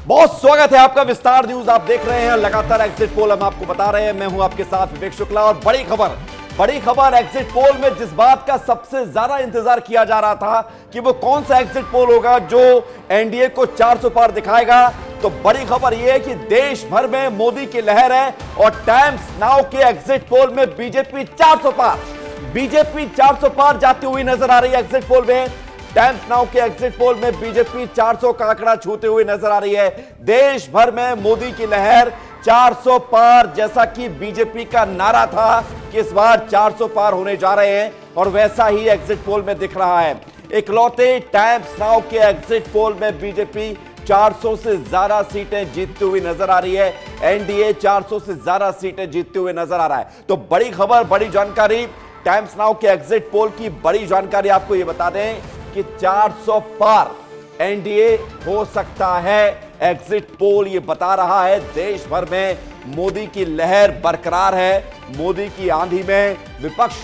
बहुत स्वागत है आपका विस्तार न्यूज। आप देख रहे हैं लगातार एग्जिट पोल हम आपको बता रहे हैं। मैं हूं आपके साथ विवेक शुक्ला और बड़ी खबर एग्जिट पोल में जिस बात का सबसे ज्यादा इंतजार किया जा रहा था कि वो कौन सा एग्जिट पोल होगा जो एनडीए को 400 पार दिखाएगा, तो बड़ी खबर यह है कि देश भर में मोदी की लहर है और टाइम्स नाउ के एग्जिट पोल में बीजेपी 400 पार जाती हुई नजर आ रही है। एग्जिट पोल में टाइम्स नाउ के एग्जिट पोल में बीजेपी 400 का आंकड़ा छूते हुए नजर आ रही है। देश भर में मोदी की लहर 400 पार, जैसा कि बीजेपी का नारा था कि इस बार 400 पार होने जा रहे हैं और वैसा ही एग्जिट पोल में दिख रहा है। इकलौते टाइम्स नाउ के एग्जिट पोल में बीजेपी 400 से ज्यादा सीटें जीतती हुई नजर आ रही है। एनडीए 400 से ज्यादा सीटें जीतते हुए नजर आ रहा है। तो बड़ी खबर, बड़ी जानकारी, टाइम्स नाउ के एग्जिट पोल की बड़ी जानकारी आपको यह बता दें कि 400 पार एनडीए हो सकता है। एग्जिट पोल ये बता रहा है देश भर में मोदी की लहर बरकरार है। मोदी की आंधी में विपक्ष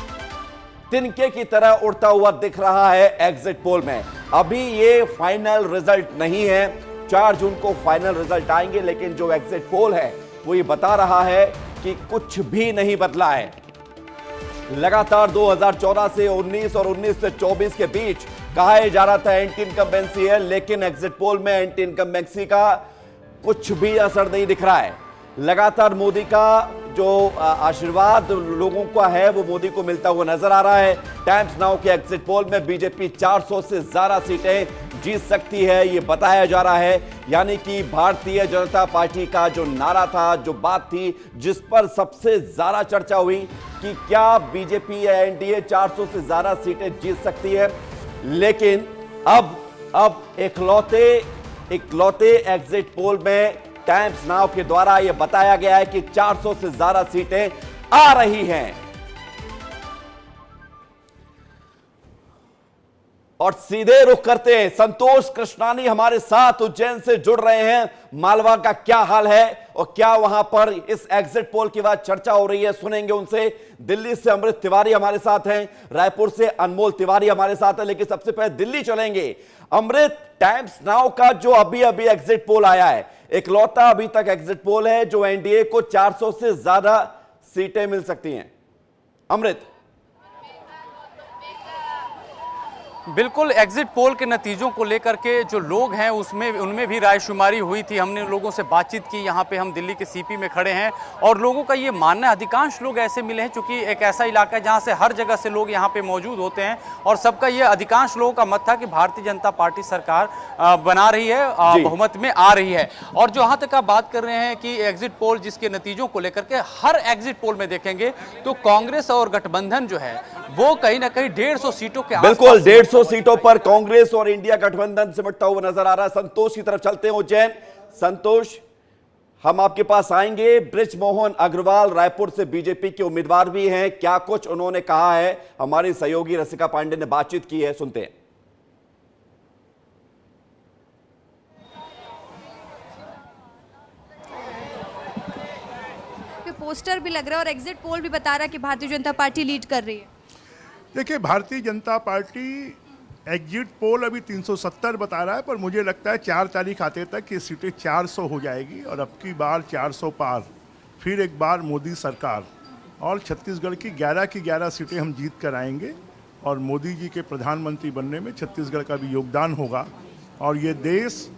तिनके की तरह उड़ता हुआ दिख रहा है एग्जिट पोल में। अभी ये फाइनल रिजल्ट नहीं है, 4 जून को फाइनल रिजल्ट आएंगे, लेकिन जो एग्जिट पोल है वो ये बता रहा है कि कुछ भी नहीं बदला है। लगातार 2014 से 19 और 19 से 24 के बीच कहा जा रहा था एंटी इनकम्बेंसी है, लेकिन एग्जिट पोल में एंटी इनकम्बेंसी का कुछ भी असर नहीं दिख रहा है। लगातार मोदी का जो आशीर्वाद लोगों का है वो मोदी को मिलता हुआ नजर आ रहा है। टाइम्स नाउ के एग्जिट पोल में बीजेपी 400 से ज्यादा सीटें जीत सकती है, ये बताया जा रहा है। यानी कि भारतीय जनता पार्टी का जो नारा था, जो बात थी, जिस पर सबसे ज्यादा चर्चा हुई कि क्या बीजेपी या एनडीए 400 से ज्यादा सीटें जीत सकती है, लेकिन अब इकलौते एग्जिट पोल में टाइम्स नाउ के द्वारा यह बताया गया है कि 400 से ज्यादा सीटें आ रही हैं। और सीधे रुख करते हैं, संतोष कृष्णानी हमारे साथ उज्जैन से जुड़ रहे हैं। मालवा का क्या हाल है और क्या वहां पर इस एग्जिट पोल के बाद चर्चा हो रही है, सुनेंगे उनसे। दिल्ली से अमृत तिवारी हमारे साथ हैं, रायपुर से अनमोल तिवारी हमारे साथ है, लेकिन सबसे पहले दिल्ली चलेंगे। अमृत, टाइम्स नाउ का जो अभी एग्जिट पोल आया है, इकलौता अभी तक एग्जिट पोल है जो एनडीए को 400 से ज्यादा सीटें मिल सकती हैं। अमृत। बिल्कुल, एग्जिट पोल के नतीजों को लेकर के जो लोग हैं उनमें भी रायशुमारी हुई थी। हमने लोगों से बातचीत की। यहाँ पे हम दिल्ली के सीपी में खड़े हैं और लोगों का ये मानना है, अधिकांश लोग ऐसे मिले हैं चूंकि एक ऐसा इलाका है जहाँ से हर जगह से लोग यहाँ पे मौजूद होते हैं और सबका ये अधिकांश लोगों का मत था कि भारतीय जनता पार्टी सरकार बना रही है, बहुमत में आ रही है। और जहाँ तक आप बात कर रहे हैं कि एग्जिट पोल जिसके नतीजों को लेकर के हर एग्जिट पोल में देखेंगे तो कांग्रेस और गठबंधन जो है वो कहीं ना कहीं 150 सीटों के बिल्कुल 150 सीटों पर कांग्रेस और इंडिया गठबंधन सिमटता हुआ नजर आ रहा है। संतोष की तरफ चलते हैं उज्जैन। संतोष, हम आपके पास आएंगे। बृजमोहन अग्रवाल रायपुर से बीजेपी के उम्मीदवार भी हैं, क्या कुछ उन्होंने कहा है? हमारी सहयोगी रसिका पांडे ने बातचीत की है, सुनते हैं। पोस्टर भी लग रहा है और एग्जिट पोल भी बता रहा है कि भारतीय जनता पार्टी लीड कर रही है। देखिए, Bharatiya Janata party exit poll अभी 370 बता रहा है, पर मुझे लगता है 4 तारीख आते तक ये सीटें 400 हो जाएगी और अब की बार 400 पार, फिर एक बार मोदी सरकार और छत्तीसगढ़ की 11 सीटें हम जीत कर आएंगे और मोदी जी के प्रधानमंत्री बनने में छत्तीसगढ़ का भी योगदान होगा। और ये देश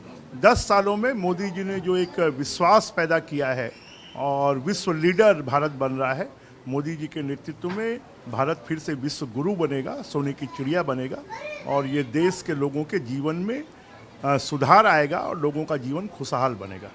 10 सालों में मोदी जी ने जो एक विश्वास पैदा किया है और विश्व लीडर भारत बन रहा है, मोदी जी के नेतृत्व में भारत फिर से विश्व गुरु बनेगा, सोने की चिड़िया बनेगा और ये देश के लोगों के जीवन में सुधार आएगा और लोगों का जीवन खुशहाल बनेगा।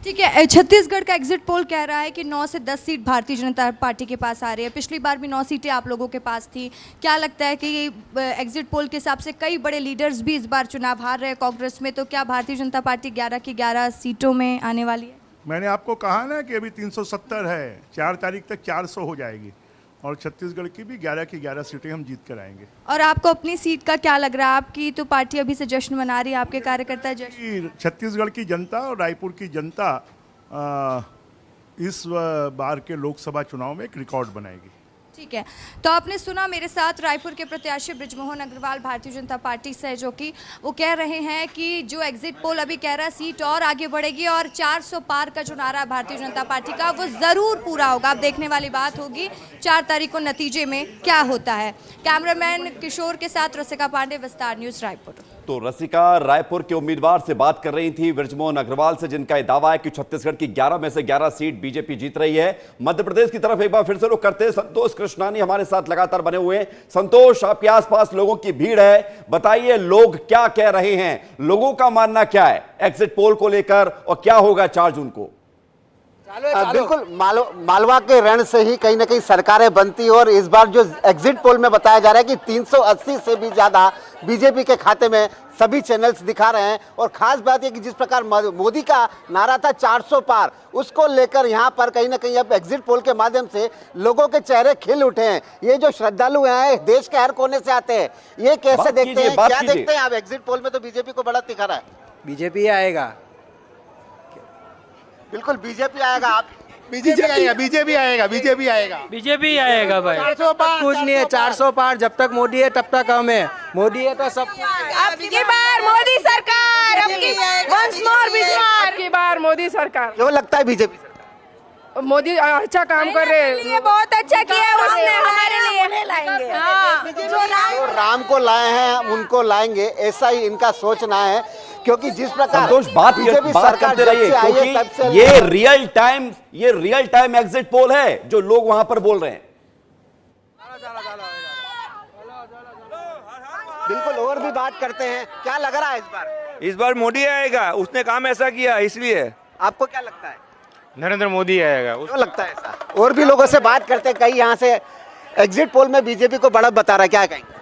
ठीक है, छत्तीसगढ़ का एग्जिट पोल कह रहा है कि 9 से 10 सीट भारतीय जनता पार्टी के पास आ रही है। पिछली बार भी 9 सीटें आप लोगों के पास थी। क्या लगता है कि एग्जिट पोल के हिसाब से कई बड़े लीडर्स भी इस बार चुनाव हार रहे हैं कांग्रेस में, तो क्या भारतीय जनता पार्टी 11 की 11 सीटों में आने वाली है? मैंने आपको कहा ना कि अभी 370 है, 4 तारीख तक 400 हो जाएगी और छत्तीसगढ़ की भी 11 की 11 सीटें हम जीत कर आएंगे। और आपको अपनी सीट का क्या लग रहा है? आपकी तो पार्टी अभी से जश्न मना रही है, आपके कार्यकर्ता जश्न। छत्तीसगढ़ की जनता और रायपुर की जनता इस बार के लोकसभा चुनाव में एक रिकॉर्ड बनाएगी। ठीक है, तो आपने सुना मेरे साथ रायपुर के प्रत्याशी बृजमोहन अग्रवाल भारतीय जनता पार्टी से, जो कि वो कह रहे हैं कि जो एग्जिट पोल अभी कह रहा है सीट और आगे बढ़ेगी और 400 पार का जो नारा भारतीय जनता पार्टी का वो ज़रूर पूरा होगा। अब देखने वाली बात होगी 4 तारीख को नतीजे में क्या होता है। कैमरामैन किशोर के साथ रसिका पांडे, विस्तार न्यूज़ रायपुर। तो रसिका रायपुर के उम्मीदवार से बात कर रही थी बृजमोहन अग्रवाल से, जिनका यह दावा है कि छत्तीसगढ़ की 11 में से 11 सीट बीजेपी जीत रही है। मध्य प्रदेश की तरफ एक बार फिर से रुख करते हैं, संतोष कृष्णानी हमारे साथ लगातार बने हुए हैं। संतोष, आपके आसपास लोगों की भीड़ है, बताइए लोग क्या कह रहे हैं, लोगों का मानना क्या है एग्जिट पोल को लेकर और क्या होगा 4 जून को? बिल्कुल मालवा के रण से ही कहीं ना कहीं सरकारें बनती और इस बार जो एग्जिट पोल में बताया जा रहा है कि 380 से भी ज्यादा बीजेपी के खाते में सभी चैनल्स दिखा रहे हैं। और खास बात यह कि जिस प्रकार मोदी का नारा था 400 पार, उसको लेकर यहाँ पर कहीं ना कहीं अब एग्जिट पोल के माध्यम से लोगों के चेहरे खिल उठे हैं। ये जो श्रद्धालु हैं देश के हर कोने से आते हैं, ये कैसे देखते हैं, क्या देखते हैं आप? एग्जिट पोल में तो बीजेपी को बड़ा दिखा रहा है। बीजेपी आएगा, बिल्कुल बीजेपी आएगा। आप बीजेपी आएगा भाई। 400 पार कुछ नहीं है, 400 पार जब तक मोदी है तब तक हम है। मोदी है तो सब अब की बार मोदी सरकार, अब की वंस मोर बिजवार, अब की बार मोदी सरकार। क्यों लगता है बीजेपी सरकार? मोदी अच्छा काम कर रहे हैं, बहुत अच्छा किया उसने हमारे लिए। लाएंगे जो राम को लाए हैं उनको लाएंगे, ऐसा ही इनका सोचना है। क्योंकि जिस प्रकार संतोष बात करते रहिए, क्योंकि ये रियल टाइम एग्जिट पोल है जो लोग वहां पर बोल रहे हैं। बिल्कुल, और भी बात करते हैं। क्या लग रहा है इस बार मोदी आएगा, उसने काम ऐसा किया इसलिए। आपको क्या लगता है? नरेंद्र मोदी आएगा। क्यों लगता है ऐसा? और भी लोगों से बात करते हैं, कई यहाँ से एग्जिट पोल में बीजेपी को बढ़त बता रहा है, क्या कहेंगे?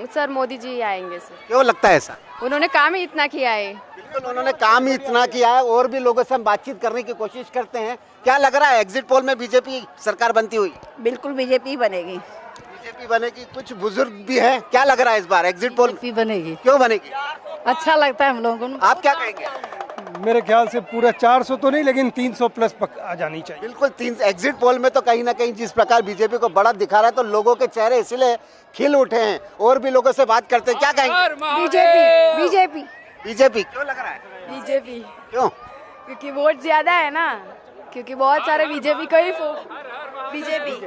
सर मोदी जी आएंगे सर। क्यों लगता है ऐसा? उन्होंने काम ही इतना किया है। बिल्कुल, उन्होंने काम ही इतना किया है। और भी लोगों से हम बातचीत करने की कोशिश करते हैं। क्या लग रहा है एग्जिट पोल में बीजेपी सरकार बनती हुई? बिल्कुल बीजेपी बनेगी। बीजेपी बनेगी। कुछ बुजुर्ग भी हैं, क्या लग रहा है इस बार एग्जिट पोल बनेगी? क्यों बनेगी? अच्छा लगता है हम लोगों को। आप क्या कहेंगे? मेरे ख्याल से पूरा 400 तो नहीं, लेकिन 300 प्लस आ जानी चाहिए। बिल्कुल, 3 एग्जिट पोल में तो कहीं ना कहीं जिस प्रकार बीजेपी को बढ़त दिखा रहा है तो लोगों के चेहरे इसलिए खिल उठे हैं। और भी लोगों से बात करते हैं, क्या कहेंगे? बीजेपी बीजेपी बीजेपी क्यों लग रहा है? बीजेपी क्यों? क्योंकि वोट ज्यादा है ना, क्योंकि बहुत सारे बीजेपी का ही बीजेपी।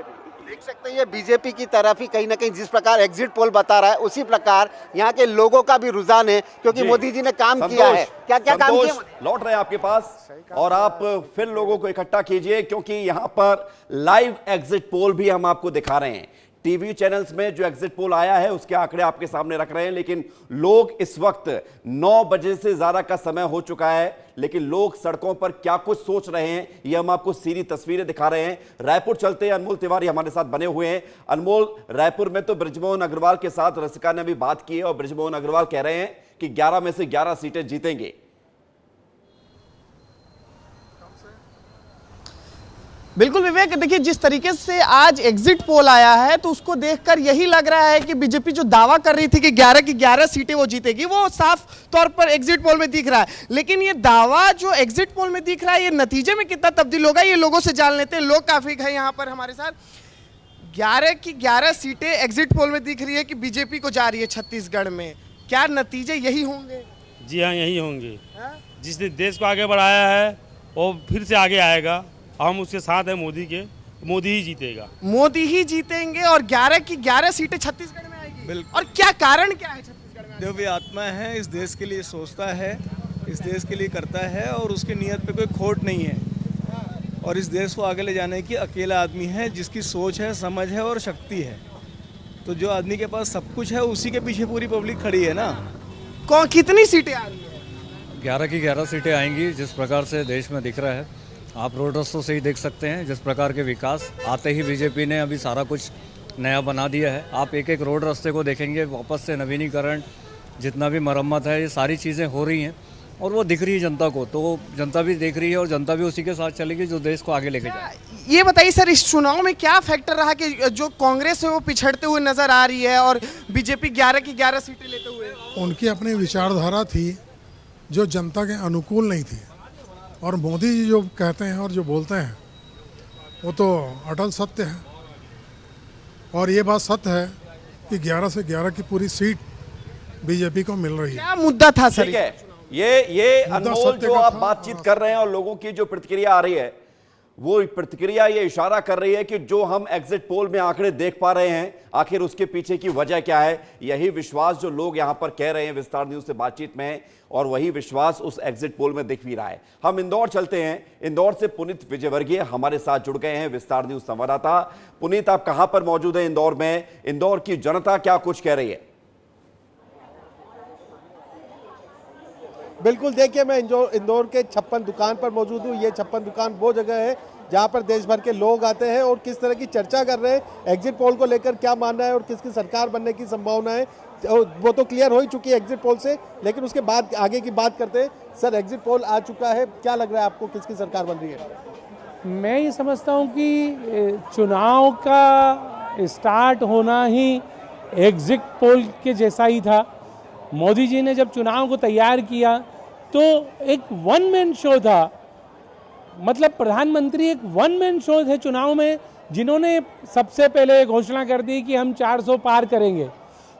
देख सकते हैं ये बीजेपी की तरफ ही कहीं ना कहीं जिस प्रकार एग्जिट पोल बता रहा है उसी प्रकार यहाँ के लोगों का भी रुझान है, क्योंकि मोदी जी ने काम किया है। क्या क्या काम किया? लौट रहे हैं आपके पास और आप फिर लोगों को इकट्ठा कीजिए, क्योंकि यहां पर लाइव एग्जिट पोल भी हम आपको दिखा रहे हैं। टीवी चैनल्स में जो एग्जिट पोल आया है उसके आंकड़े आपके सामने रख रहे हैं, लेकिन लोग इस वक्त 9 बजे से ज्यादा का समय हो चुका है, लेकिन लोग सड़कों पर क्या कुछ सोच रहे हैं ये हम आपको सीधी तस्वीरें दिखा रहे हैं। रायपुर चलते हैं, अनमोल तिवारी हमारे साथ बने हुए हैं। अनमोल, रायपुर में तो बृजमोहन अग्रवाल के साथ रसिका ने भी बात की है और बृजमोहन अग्रवाल कह रहे हैं कि 11 में से 11 सीटें जीतेंगे। बिल्कुल विवेक, देखिए जिस तरीके से आज एग्जिट पोल आया है तो उसको देखकर यही लग रहा है कि बीजेपी जो दावा कर रही थी कि 11 की 11 सीटें वो जीतेगी, वो साफ तौर पर एग्जिट पोल में दिख रहा है। लेकिन ये दावा जो एग्जिट पोल में दिख रहा है, ये नतीजे में कितना तब्दील होगा ये लोगों से जान लेते हैं। लोग काफी है यहाँ पर हमारे साथ। 11 की 11 सीटें एग्जिट पोल में दिख रही है कि बीजेपी को जा रही है छत्तीसगढ़ में, क्या नतीजे यही होंगे? जी हाँ, यही होंगे। जिसने देश को आगे बढ़ाया है वो फिर से आगे आएगा। हम उसके साथ हैं मोदी के, मोदी ही जीतेगा। मोदी ही जीतेंगे और 11 की 11 सीटें छत्तीसगढ़ में आएगी। बिल्कुल। और क्या कारण क्या है छत्तीसगढ़ में? दिव्य आत्मा है, इस देश के लिए सोचता है, इस देश के लिए करता है और उसकी नीयत पे कोई खोट नहीं है। और इस देश को आगे ले जाने की अकेला आदमी है जिसकी सोच है, समझ है और शक्ति है। तो जो आदमी के पास सब कुछ है उसी के पीछे पूरी पब्लिक खड़ी है ना। कौन कितनी सीटें आ रही है? 11 की 11 सीटें आएंगी। जिस प्रकार से देश में दिख रहा है, आप रोड रास्तों से ही देख सकते हैं जिस प्रकार के विकास आते ही बीजेपी ने अभी सारा कुछ नया बना दिया है। आप एक एक रोड रास्ते को देखेंगे, वापस से नवीनीकरण, जितना भी मरम्मत है, ये सारी चीज़ें हो रही हैं और वो दिख रही है जनता को। तो जनता भी देख रही है और जनता भी उसी के साथ चलेगी जो देश को आगे लेके जाए। ये बताइए सर, इस चुनाव में क्या फैक्टर रहा कि जो कांग्रेस है वो पिछड़ते हुए नजर आ रही है और बीजेपी 11 की 11 सीटें लेते हुए? उनकी अपनी विचारधारा थी जो जनता के अनुकूल नहीं थी। और मोदी जी जो कहते हैं और जो बोलते हैं वो तो अटल सत्य है। और ये बात सत्य है कि 11 से 11 की पूरी सीट बीजेपी को मिल रही है। क्या मुद्दा था सर? ठीक है, ये अनमोल जो आप बातचीत कर रहे हैं और लोगों की जो प्रतिक्रिया आ रही है, वो प्रतिक्रिया ये इशारा कर रही है कि जो हम एग्जिट पोल में आंकड़े देख पा रहे हैं, आखिर उसके पीछे की वजह क्या है। यही विश्वास जो लोग यहां पर कह रहे हैं विस्तार न्यूज से बातचीत में, और वही विश्वास उस एग्जिट पोल में दिख भी रहा है। हम इंदौर चलते हैं। इंदौर से पुनीत विजयवर्गीय हमारे साथ जुड़ गए हैं, विस्तार न्यूज संवाददाता। पुनीत, आप कहां पर मौजूद हैं इंदौर में? इंदौर की जनता क्या कुछ कह रही है? बिल्कुल, देखिए मैं इंदौर के 56 दुकान पर मौजूद हूँ। ये 56 दुकान वो जगह है जहाँ पर देश भर के लोग आते हैं और किस तरह की चर्चा कर रहे हैं एग्जिट पोल को लेकर, क्या मानना है और किसकी सरकार बनने की संभावना है, वो तो क्लियर हो ही चुकी है एग्जिट पोल से। लेकिन उसके बाद आगे की बात करते हैं। सर, एग्जिट पोल आ चुका है, क्या लग रहा है आपको, किसकी सरकार बन रही है? मैं ये समझता हूँ कि चुनाव का स्टार्ट होना ही एग्जिट पोल के जैसा ही था। मोदी जी ने जब चुनाव को तैयार किया तो एक वन मैन शो था, मतलब प्रधानमंत्री एक वन मैन शो थे चुनाव में, जिन्होंने सबसे पहले घोषणा कर दी कि हम 400 पार करेंगे।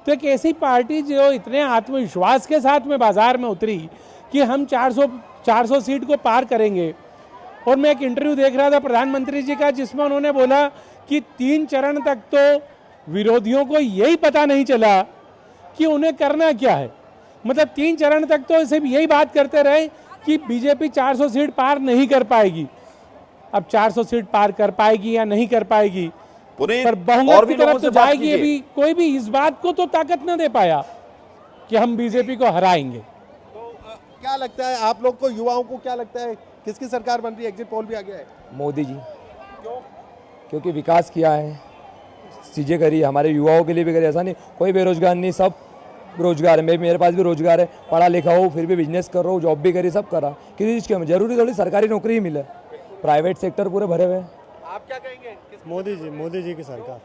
तो एक ऐसी पार्टी जो इतने आत्मविश्वास के साथ में बाजार में उतरी कि हम 400 सीट को पार करेंगे। और मैं एक इंटरव्यू देख रहा था प्रधानमंत्री जी का, जिसमें उन्होंने बोला कि 3 चरण तक तो विरोधियों को यही पता नहीं चला कि उन्हें करना क्या है। मतलब 3 चरण तक तो सिर्फ यही बात करते रहे कि बीजेपी 400 सीट पार नहीं कर पाएगी। अब 400 सीट पार कर पाएगी या नहीं कर पाएगी, पर बहुमत की तरफ तो जाएगी। अभी कोई भी इस बात को तो ताकत न दे पाया कि हम बीजेपी को हराएंगे। तो क्या लगता है आप लोग को, युवाओं को क्या लगता है किसकी सरकार बन रही है? एग्जिट पोल भी आ गया है। मोदी जी। क्यों? क्योंकि विकास किया है, चीज़ें करी, हमारे युवाओं के लिए भी करी। ऐसा नहीं कोई बेरोजगार नहीं, सब रोजगार है। मेरे पास भी रोजगार है, पढ़ा लिखा हो फिर भी बिजनेस कर रहा हूँ, जॉब भी करी, सब करा। किसी चीज़ की जरूरी थोड़ी सरकारी नौकरी ही मिले, प्राइवेट सेक्टर पूरे भरे हुए हैं। आप क्या कहेंगे? मोदी जी की सरकार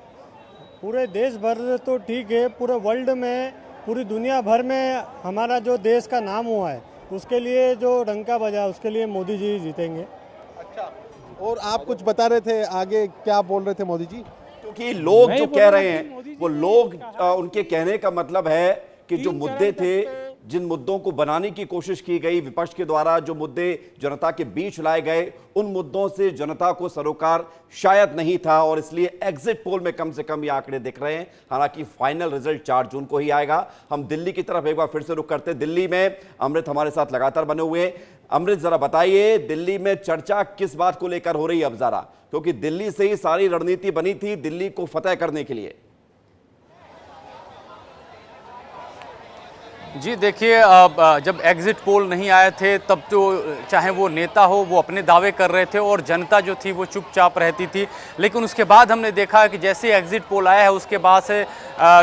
पूरे देश भर तो ठीक है, पूरे वर्ल्ड में, पूरी दुनिया भर में हमारा जो देश का नाम हुआ है, उसके लिए जो डंका बजा, उसके लिए मोदी जी जीतेंगे। अच्छा, और आप कुछ बता रहे थे, आगे क्या बोल रहे थे मोदी जी? क्योंकि लोग जो कह रहे हैं वो लोग, उनके कहने का मतलब है कि जो मुद्दे थे, जिन मुद्दों को बनाने की कोशिश की गई विपक्ष के द्वारा, जो मुद्दे जनता के बीच लाए गए, उन मुद्दों से जनता को सरोकार शायद नहीं था, और इसलिए एग्जिट पोल में कम से कम ये आंकड़े दिख रहे हैं। हालांकि फाइनल रिजल्ट 4 जून को ही आएगा। हम दिल्ली की तरफ एक बार फिर से रुख करते हैं। दिल्ली में अमृत हमारे साथ लगातार बने हुए हैं। अमृत, जरा बताइए दिल्ली में चर्चा किस बात को लेकर हो रही है अब जरा, क्योंकि दिल्ली से ही सारी रणनीति बनी थी दिल्ली को फतेह करने के लिए। जी देखिए, जब एग्जिट पोल नहीं आए थे तब तो चाहे वो नेता हो वो अपने दावे कर रहे थे और जनता जो थी वो चुपचाप रहती थी। लेकिन उसके बाद हमने देखा कि जैसे एग्जिट पोल आया है उसके बाद से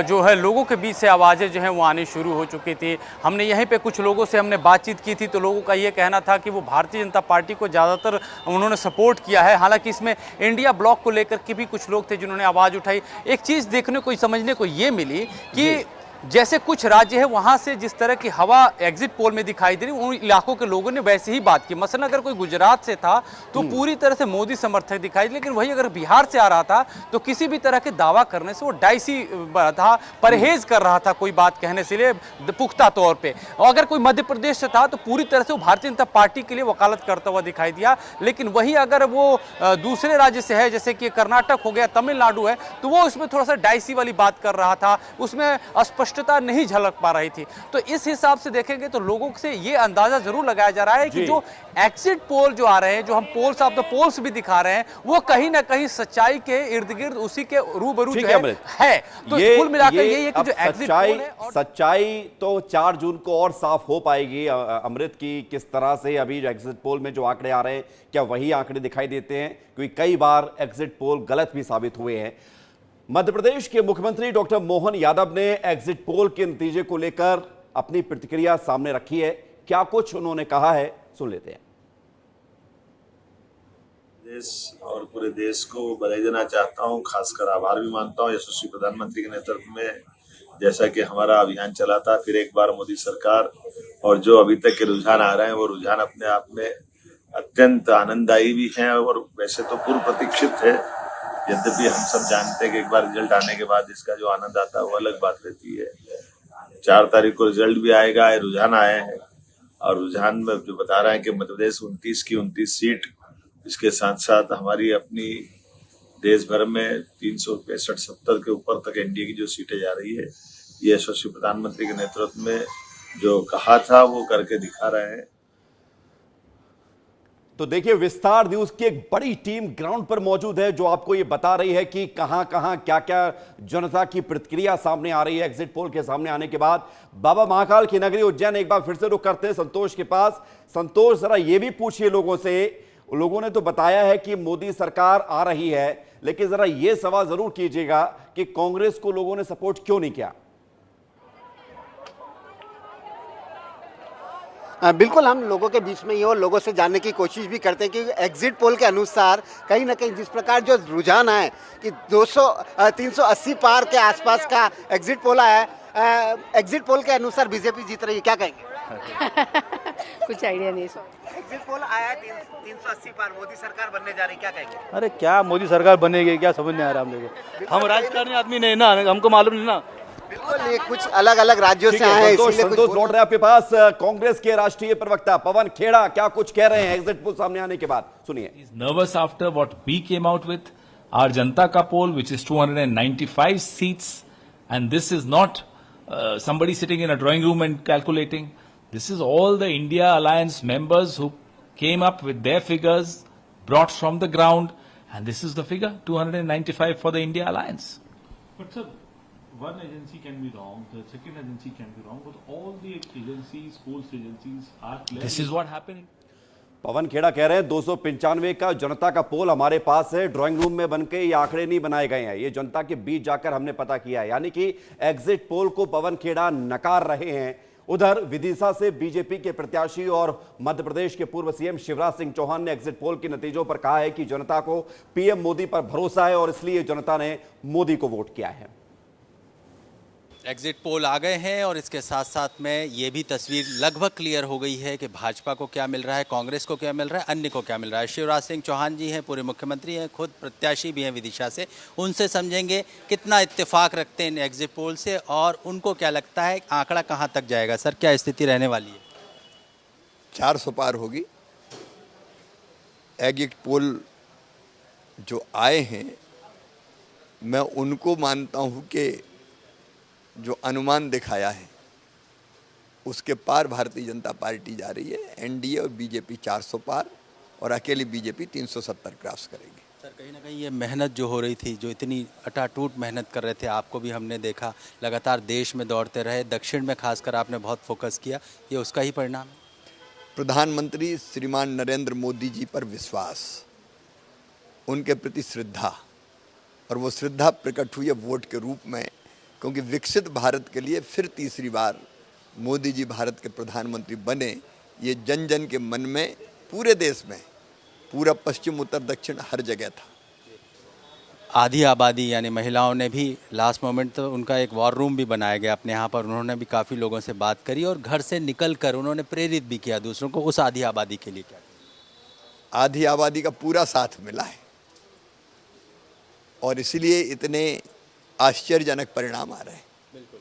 जो है लोगों के बीच से आवाज़ें जो हैं वो आनी शुरू हो चुकी थी। हमने यहीं पे कुछ लोगों से हमने बातचीत की थी, तो लोगों का ये कहना था कि वो भारतीय जनता पार्टी को ज़्यादातर उन्होंने सपोर्ट किया है। हालांकि इसमें इंडिया ब्लॉक को लेकर के भी कुछ लोग थे जिन्होंने आवाज़ उठाई। एक चीज़ देखने को, समझने को ये मिली कि जैसे कुछ राज्य है वहां से जिस तरह की हवा एग्जिट पोल में दिखाई दे रही, उन इलाकों के लोगों ने वैसे ही बात की। मसलन अगर कोई गुजरात से था तो पूरी तरह से मोदी समर्थक दिखाई दे, लेकिन वही अगर बिहार से आ रहा था तो किसी भी तरह के दावा करने से वो डाइसी था, परहेज कर रहा था कोई बात कहने से लिए पुख्ता तौर पे। और अगर कोई मध्य प्रदेश से था तो पूरी तरह से वो भारतीय जनता पार्टी के लिए वकालत करता हुआ दिखाई दिया। लेकिन वही अगर वो दूसरे राज्य से है, जैसे कि कर्नाटक हो गया, तमिलनाडु है, तो वो उसमें थोड़ा सा डाइसी वाली बात कर रहा था, उसमें स्पष्टता नहीं झलक पा रही थी। तो इस हिसाब से देखेंगे तो लोगों से ये अंदाजा जरूर लगाया जा रहा है कि जो एग्जिट पोल जो आ रहे हैं, जो हम पोल्स ऑफ द पोल्स भी दिखा रहे हैं, वो कहीं ना कहीं सच्चाई के इर्द गिर्द उसी के रूबरू जो है। तो कुल मिलाकर यही है कि जो एग्जिट पोल है, सच्चाई तो 4 जून को और साफ हो पाएगी। अमृत की किस तरह से अभी जो एग्जिट पोल में जो आंकड़े आ रहे हैं, क्या वही आंकड़े दिखाई देते हैं? क्योंकि कई बार एग्जिट पोल गलत भी साबित हुए हैं। मध्य प्रदेश के मुख्यमंत्री डॉक्टर मोहन यादव ने एग्जिट पोल के नतीजे को लेकर अपनी प्रतिक्रिया सामने रखी है। क्या कुछ उन्होंने कहा है, सुन लेते हैं। देश और पूरे देश को बधाई देना चाहता हूं, खासकर आभार भी मानता हूं यशस्वी प्रधानमंत्री के नेतृत्व में। जैसा कि हमारा अभियान चला था, फिर एक बार मोदी सरकार, और जो अभी तक के रुझान आ रहे हैं वो रुझान अपने आप में अत्यंत आनंददायी भी हैं और वैसे तो पूर्व प्रतीक्षित है। यद्यपि हम सब जानते हैं कि एक बार रिजल्ट आने के बाद इसका जो आनंद आता है वो अलग बात रहती है। 4 तारीख को रिजल्ट भी आएगा, रुझान आए हैं और रुझान में जो बता रहे हैं कि मध्य प्रदेश 29 की 29 सीट, इसके साथ साथ हमारी अपनी देश भर में 365-70 के ऊपर तक एनडीए की जो सीटें जा रही है, ये यशस्वी प्रधानमंत्री के नेतृत्व में जो कहा था वो करके दिखा रहे हैं। तो देखिए, विस्तार न्यूज की एक बड़ी टीम ग्राउंड पर मौजूद है जो आपको ये बता रही है कि कहां कहां क्या क्या जनता की प्रतिक्रिया सामने आ रही है एग्जिट पोल के सामने आने के बाद। बाबा महाकाल की नगरी उज्जैन एक बार फिर से रुक करते हैं संतोष के पास। संतोष, जरा ये भी पूछिए लोगों से, लोगों ने तो बताया है कि मोदी सरकार आ रही है, लेकिन जरा ये सवाल जरूर कीजिएगा कि कांग्रेस को लोगों ने सपोर्ट क्यों नहीं किया। बिल्कुल, हम लोगों के बीच में ही और लोगों से जानने की कोशिश भी करते हैं कि एग्जिट पोल के अनुसार कहीं ना कहीं जिस प्रकार जो रुझान है कि 380 पार के आसपास का एग्जिट पोल आया है, एग्जिट पोल के अनुसार बीजेपी जीत रही है, क्या कहेंगे? कुछ आइडिया नहीं। एग्जिट पोल आया है 380 पार, मोदी सरकार बनने जा रही, क्या कहेंगे? अरे क्या मोदी सरकार बनेगी, क्या समझ नहीं आ रहा हम लोगों को। हम राजकारणी आदमी नहीं ना, हमको मालूम नहीं ना। बिल्कुल, ये कुछ अलग अलग राज्यों से आए हैं। संतोष लौट रहे आपके पास। कांग्रेस के राष्ट्रीय प्रवक्ता पवन खेड़ा क्या कुछ कह रहे हैं एग्जिट पोल सामने आने के बाद, सुनिए। Nervous after what we came out with our जनता का poll which is 295 seats and this is not somebody sitting in a drawing room and calculating. This is all the India Alliance members who came up with their figures brought from the ground, and this is the figure 295 for the India Alliance. But sir, one agency can be wrong, the second agency can be wrong, but all the agencies, polls agencies are clear. This is what happened. Pawan Khera कह रहे हैं 295 का जनता का पोल हमारे पास है, drawing room में बनके ये आंकड़े नहीं बनाए गए हैं, ये जनता के बीच जाकर हमने पता किया है। यानी कि एग्जिट पोल को पवन खेड़ा नकार रहे हैं। उधर विदिशा से बीजेपी के प्रत्याशी और मध्य प्रदेश के पूर्व सीएम शिवराज सिंह चौहान ने एग्जिट पोल के नतीजों पर कहा है कि जनता को पीएम मोदी पर भरोसा है और इसलिए जनता ने मोदी को वोट किया है। एग्जिट पोल आ गए हैं और इसके साथ साथ में ये भी तस्वीर लगभग क्लियर हो गई है कि भाजपा को क्या मिल रहा है, कांग्रेस को क्या मिल रहा है, अन्य को क्या मिल रहा है। शिवराज सिंह चौहान जी हैं, पूर्व मुख्यमंत्री हैं, खुद प्रत्याशी भी हैं विदिशा से, उनसे समझेंगे कितना इत्तेफाक रखते हैं एग्जिट पोल से और उनको क्या लगता है आंकड़ा कहाँ तक जाएगा। सर, क्या स्थिति रहने वाली है? 400 पार होगी। एग्जिट पोल जो आए हैं, मैं उनको मानता हूँ कि जो अनुमान दिखाया है उसके पार भारतीय जनता पार्टी जा रही है। एनडीए और बीजेपी 400 पार और अकेली बीजेपी 370 क्रॉस करेगी। सर, कहीं ना कहीं ये मेहनत जो हो रही थी, जो इतनी अटाटूट मेहनत कर रहे थे, आपको भी हमने देखा, लगातार देश में दौड़ते रहे, दक्षिण में खासकर आपने बहुत फोकस किया, ये उसका ही परिणाम है? प्रधानमंत्री श्रीमान नरेंद्र मोदी जी पर विश्वास, उनके प्रति श्रद्धा, और वो श्रद्धा प्रकट हुई है वोट के रूप में, क्योंकि विकसित भारत के लिए फिर तीसरी बार मोदी जी भारत के प्रधानमंत्री बने, ये जन जन के मन में, पूरे देश में, पूरा पश्चिम उत्तर दक्षिण हर जगह था। आधी आबादी यानी महिलाओं ने भी लास्ट मोमेंट तो उनका एक वॉर रूम भी बनाया गया अपने यहाँ पर, उन्होंने भी काफ़ी लोगों से बात करी और घर से निकल कर उन्होंने प्रेरित भी किया दूसरों को। उस आधी आबादी के लिए क्या? आधी आबादी का पूरा साथ मिला है और इसलिए इतने आश्चर्यजनक परिणाम आ रहे हैं। बिल्कुल,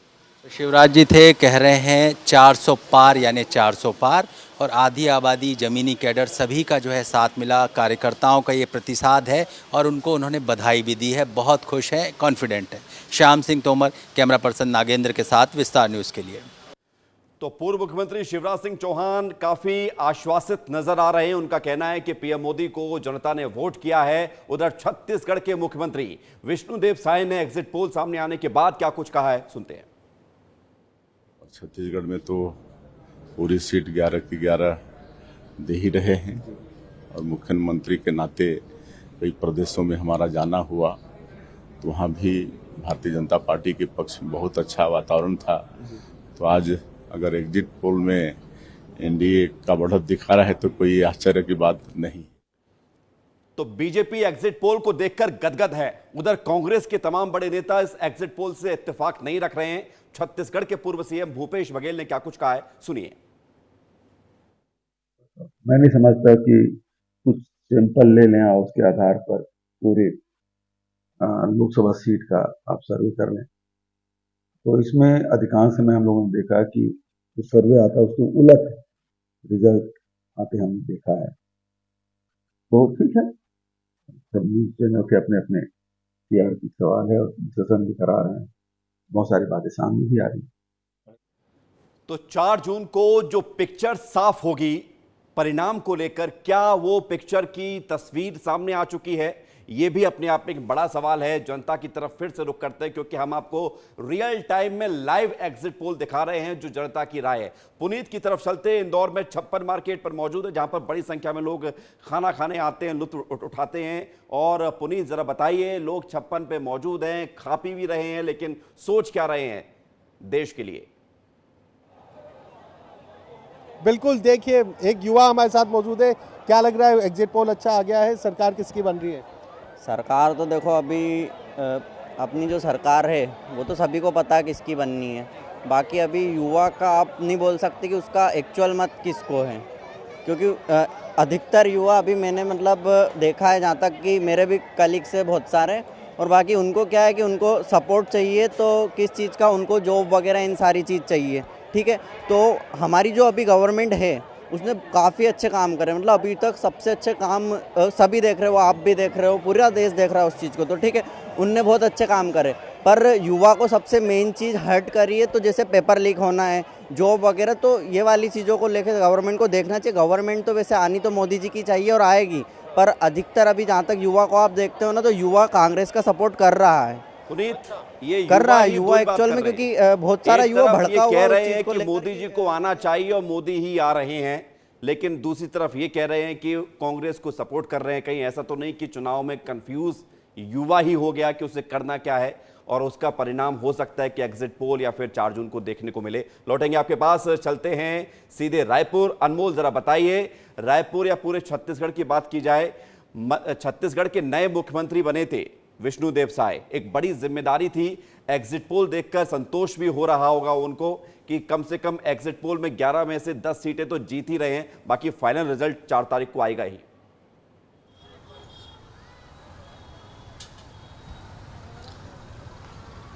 शिवराज जी थे, कह रहे हैं 400 पार यानी 400 पार, और आधी आबादी, जमीनी कैडर सभी का जो है साथ मिला, कार्यकर्ताओं का ये प्रतिसाद है और उनको उन्होंने बधाई भी दी है, बहुत खुश हैं, कॉन्फिडेंट है। श्याम सिंह तोमर, कैमरा पर्सन नागेंद्र के साथ, विस्तार न्यूज़ के लिए। तो पूर्व मुख्यमंत्री शिवराज सिंह चौहान काफी आश्वासित नजर आ रहे हैं। उनका कहना है कि पीएम मोदी को जनता ने वोट किया है। उधर छत्तीसगढ़ के मुख्यमंत्री विष्णुदेव साय ने एग्जिट पोल सामने आने के बाद क्या कुछ कहा है, सुनते हैं। छत्तीसगढ़ में तो पूरी सीट 11 की 11 दे ही रहे हैं और मुख्यमंत्री के नाते कई प्रदेशों में हमारा जाना हुआ तो वहाँ भी भारतीय जनता पार्टी के पक्ष में बहुत अच्छा वातावरण था। तो आज अगर एग्जिट पोल में एनडीए का बढ़त दिखा रहा है तो कोई आश्चर्य की बात नहीं। तो बीजेपी एग्जिट पोल को देखकर गदगद है। उधर कांग्रेस के तमाम बड़े नेता इस एग्जिट पोल से इत्तेफाक नहीं रख रहे हैं। छत्तीसगढ़ के पूर्व सीएम भूपेश बघेल ने क्या कुछ कहा है, सुनिए। मैं नहीं समझता कि कुछ सैंपल ले लें और उसके आधार पर पूरे लोकसभा सीट का आप सर्वे कर लें तो इसमें अधिकांश समय हम लोगों ने देखा कि जो सर्वे आता है उसके उलट रिजल्ट आते हमने देखा है। तो ठीक है, सब न्यूज चैनल के अपने अपने टीआरपी सवाल है और डिस्कशन भी करा रहे हैं, बहुत सारी बातें सामने भी आ रही हैं। तो 4 जून को जो पिक्चर साफ होगी परिणाम को लेकर, क्या वो पिक्चर की तस्वीर सामने आ चुकी है, ये भी अपने आप में एक बड़ा सवाल है। जनता की तरफ फिर से रुख करते हैं क्योंकि हम आपको रियल टाइम में लाइव एग्जिट पोल दिखा रहे हैं जो जनता की राय है। पुनीत की तरफ चलते, इंदौर में 56 मार्केट पर मौजूद है जहां पर बड़ी संख्या में लोग खाना खाने आते हैं, लुत्फ उठाते हैं। और पुनीत जरा बताइए, लोग 56 पे मौजूद हैं, खा पी भी रहे हैं, लेकिन सोच क्या रहे हैं देश के लिए? बिल्कुल, देखिए एक युवा हमारे साथ मौजूद है, क्या लग रहा है एग्जिट पोल अच्छा आ गया है, सरकार किसकी बन रही है? सरकार तो देखो अभी अपनी जो सरकार है वो तो सभी को पता है किसकी बननी है। बाकी अभी युवा का आप नहीं बोल सकते कि उसका एक्चुअल मत किसको है, क्योंकि अधिकतर युवा अभी मैंने मतलब देखा है, जहाँ तक कि मेरे भी कलीग्स है बहुत सारे, और बाकी उनको क्या है कि उनको सपोर्ट चाहिए, तो किस चीज़ का, उनको जॉब वगैरह इन सारी चीज़ चाहिए। ठीक है, तो हमारी जो अभी गवर्नमेंट है उसने काफ़ी अच्छे काम करे, मतलब अभी तक सबसे अच्छे काम सभी देख रहे हो, आप भी देख रहे हो, पूरा देश देख रहा है उस चीज़ को। तो ठीक है, उनने बहुत अच्छे काम करे, पर युवा को सबसे मेन चीज़ हर्ट करी है। तो जैसे पेपर लीक होना है, जॉब वगैरह, तो ये वाली चीज़ों को लेकर गवर्नमेंट को देखना चाहिए। गवर्नमेंट तो वैसे आनी तो मोदी जी की चाहिए और आएगी, पर अधिकतर अभी जहाँ तक युवा को आप देखते हो ना, तो युवा कांग्रेस का सपोर्ट कर रहा है। पुनीत, ये कर रहा है युवा एक्चुअल में, क्योंकि बहुत सारा युवा भड़का हुआ कह रहे हैं कि मोदी जी को आना चाहिए और मोदी ही आ रहे हैं, लेकिन दूसरी तरफ ये कह रहे हैं कि कांग्रेस को सपोर्ट कर रहे हैं। कहीं ऐसा तो नहीं कि चुनाव में कंफ्यूज युवा ही हो गया कि उसे करना क्या है, और उसका परिणाम हो सकता है कि एग्जिट पोल या फिर 4 जून को देखने को मिले? लौटेंगे आपके पास, चलते हैं सीधे रायपुर। अनमोल, जरा बताइए, रायपुर या पूरे छत्तीसगढ़ की बात की जाए, छत्तीसगढ़ के नए मुख्यमंत्री बने थे विष्णुदेव साय, एक बड़ी जिम्मेदारी थी। एग्जिट पोल देखकर संतोष भी हो रहा होगा उनको कि कम से कम एग्जिट पोल में 11 में से 10 सीटें तो जीत ही रहे हैं, बाकी फाइनल रिजल्ट 4 तारीख को आएगा ही।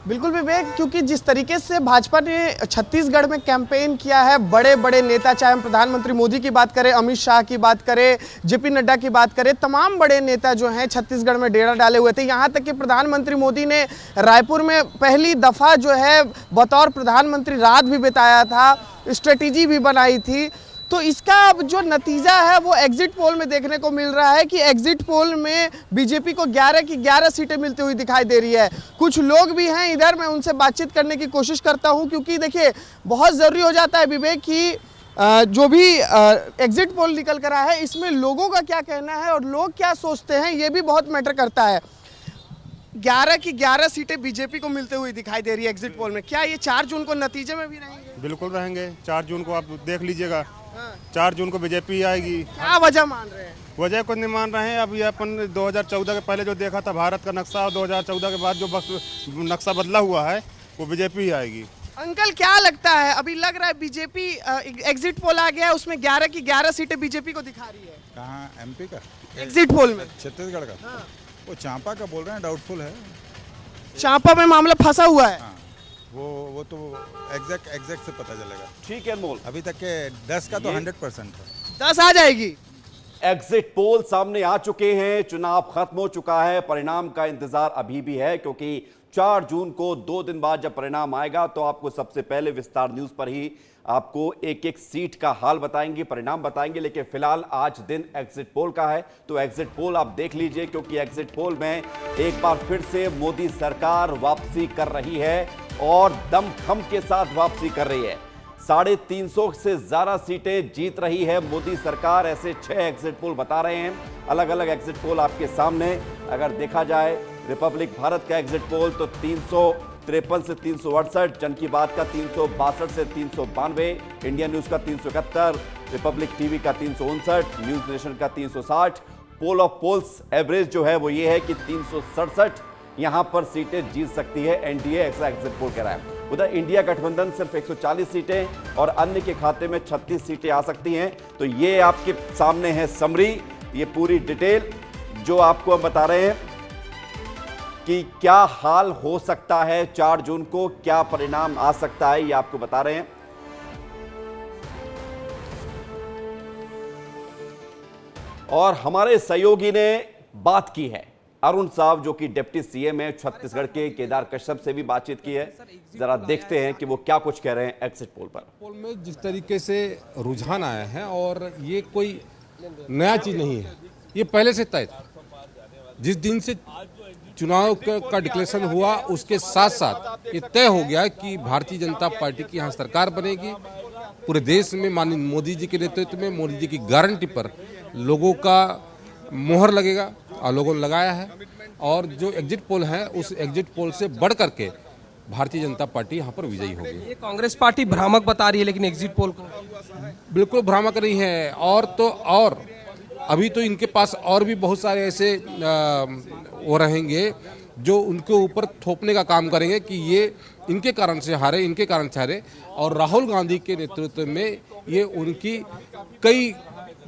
बिल्कुल विवेक, क्योंकि जिस तरीके से भाजपा ने छत्तीसगढ़ में कैंपेन किया है, बड़े बड़े नेता, चाहे हम प्रधानमंत्री मोदी की बात करें, अमित शाह की बात करें, जेपी नड्डा की बात करें, तमाम बड़े नेता जो हैं छत्तीसगढ़ में डेरा डाले हुए थे। यहाँ तक कि प्रधानमंत्री मोदी ने रायपुर में पहली दफ़ा जो है बतौर प्रधानमंत्री रात भी बिताया था, स्ट्रेटेजी भी बनाई थी। तो इसका अब जो नतीजा है वो एग्जिट पोल में देखने को मिल रहा है कि एग्जिट पोल में बीजेपी को 11 की 11 सीटें मिलती हुई दिखाई दे रही है। कुछ लोग भी हैं इधर, मैं उनसे बातचीत करने की कोशिश करता हूं, क्योंकि देखिए बहुत ज़रूरी हो जाता है विवेक कि जो भी एग्जिट पोल निकल कर आया है इसमें लोगों का क्या कहना है और लोग क्या सोचते हैं, ये भी बहुत मैटर करता है। 11 की 11 सीटें बीजेपी को मिलते हुई दिखाई दे रही है एग्जिट पोल में, क्या ये 4 जून को नतीजे में भी रहेंगे? बिल्कुल रहेंगे, 4 जून को आप देख लीजिएगा। 4 जून को बीजेपी आएगी। क्या वजह मान रहे हैं? वजह को नहीं मान रहे हैं। अब ये अपन 2014 के पहले जो देखा था भारत का नक्शा, और 2014 के बाद जो नक्शा बदला हुआ है वो बीजेपी ही आएगी। अंकल, क्या लगता है, अभी लग रहा है बीजेपी एग्जिट पोल आ गया, उसमें 11 की 11 सीटें बीजेपी को दिखा रही है। कहाँ? एमपी का एग्जिट पोल में? छत्तीसगढ़ का। हाँ। वो चांपा का बोल रहे हैं, डाउटफुल है। चांपा में मामला फंसा हुआ है। हाँ। वो तो एग्जैक्ट से पता चलेगा। ठीक है अनमोल, अभी तक के 10 का तो 100% है। 10 आ जाएगी। एग्जिट पोल सामने आ चुके हैं, चुनाव खत्म हो चुका है, परिणाम का इंतजार अभी भी है, क्योंकि 4 जून को 2 दिन बाद जब परिणाम आएगा तो आपको सबसे पहले विस्तार न्यूज पर ही आपको एक एक सीट का हाल बताएंगे, परिणाम बताएंगे। लेकिन फिलहाल आज दिन एग्जिट पोल का है, तो एग्जिट पोल आप देख लीजिए, क्योंकि एग्जिट पोल में एक बार फिर से मोदी सरकार वापसी कर रही है और दमखम के साथ वापसी कर रही है। 350 से ज्यादा सीटें जीत रही है मोदी सरकार, ऐसे 6 एग्जिट पोल बता रहे हैं। अलग अलग एग्जिट पोल आपके सामने अगर देखा जाए, रिपब्लिक भारत का एग्जिट पोल तो 353 से 368, जन की बात का 362 से 392, इंडिया न्यूज का 371, रिपब्लिक टीवी का 359, न्यूज नेशन का 360। पोल ऑफ पोल्स एवरेज जो है वो ये है कि 367 यहां पर सीटें जीत सकती है एनडीए, ऐसा एग्जिट पोल कह रहा है। उधर इंडिया गठबंधन सिर्फ 140 सीटें और अन्य के खाते में 36 सीटें आ सकती हैं। तो ये आपके सामने है समरी, ये पूरी डिटेल जो आपको हम बता रहे हैं। कि क्या हाल हो सकता है 4 जून को, क्या परिणाम आ सकता है, ये आपको बता रहे हैं। और हमारे सहयोगी ने बात की है, अरुण साहब जो कि डिप्टी सीएम है छत्तीसगढ़ के, केदार कश्यप से भी बातचीत की है। जरा देखते हैं कि वो क्या कुछ कह रहे हैं एग्जिट पोल पर। पोल में जिस तरीके से रुझान आया है, और ये कोई नया चीज नहीं है, ये पहले से तय था। जिस दिन से चुनाव का डिक्लेरेशन हुआ उसके साथ साथ ये तय हो गया कि भारतीय जनता पार्टी की यहाँ सरकार बनेगी। पूरे देश में माननीय मोदी जी के नेतृत्व में, मोदी जी की गारंटी पर लोगों का मोहर लगेगा और लोगों ने लगाया है। और जो एग्जिट पोल है, उस एग्जिट पोल से बढ़ करके भारतीय जनता पार्टी यहाँ पर विजयी होगी। ये कांग्रेस पार्टी भ्रामक बता रही है, लेकिन एग्जिट पोल को बिल्कुल भ्रामक नहीं है। और अभी तो इनके पास और भी बहुत सारे ऐसे वो रहेंगे जो उनके ऊपर थोपने का काम करेंगे कि ये इनके कारण से हारे, इनके कारण से हारे। और राहुल गांधी के नेतृत्व में ये उनकी कई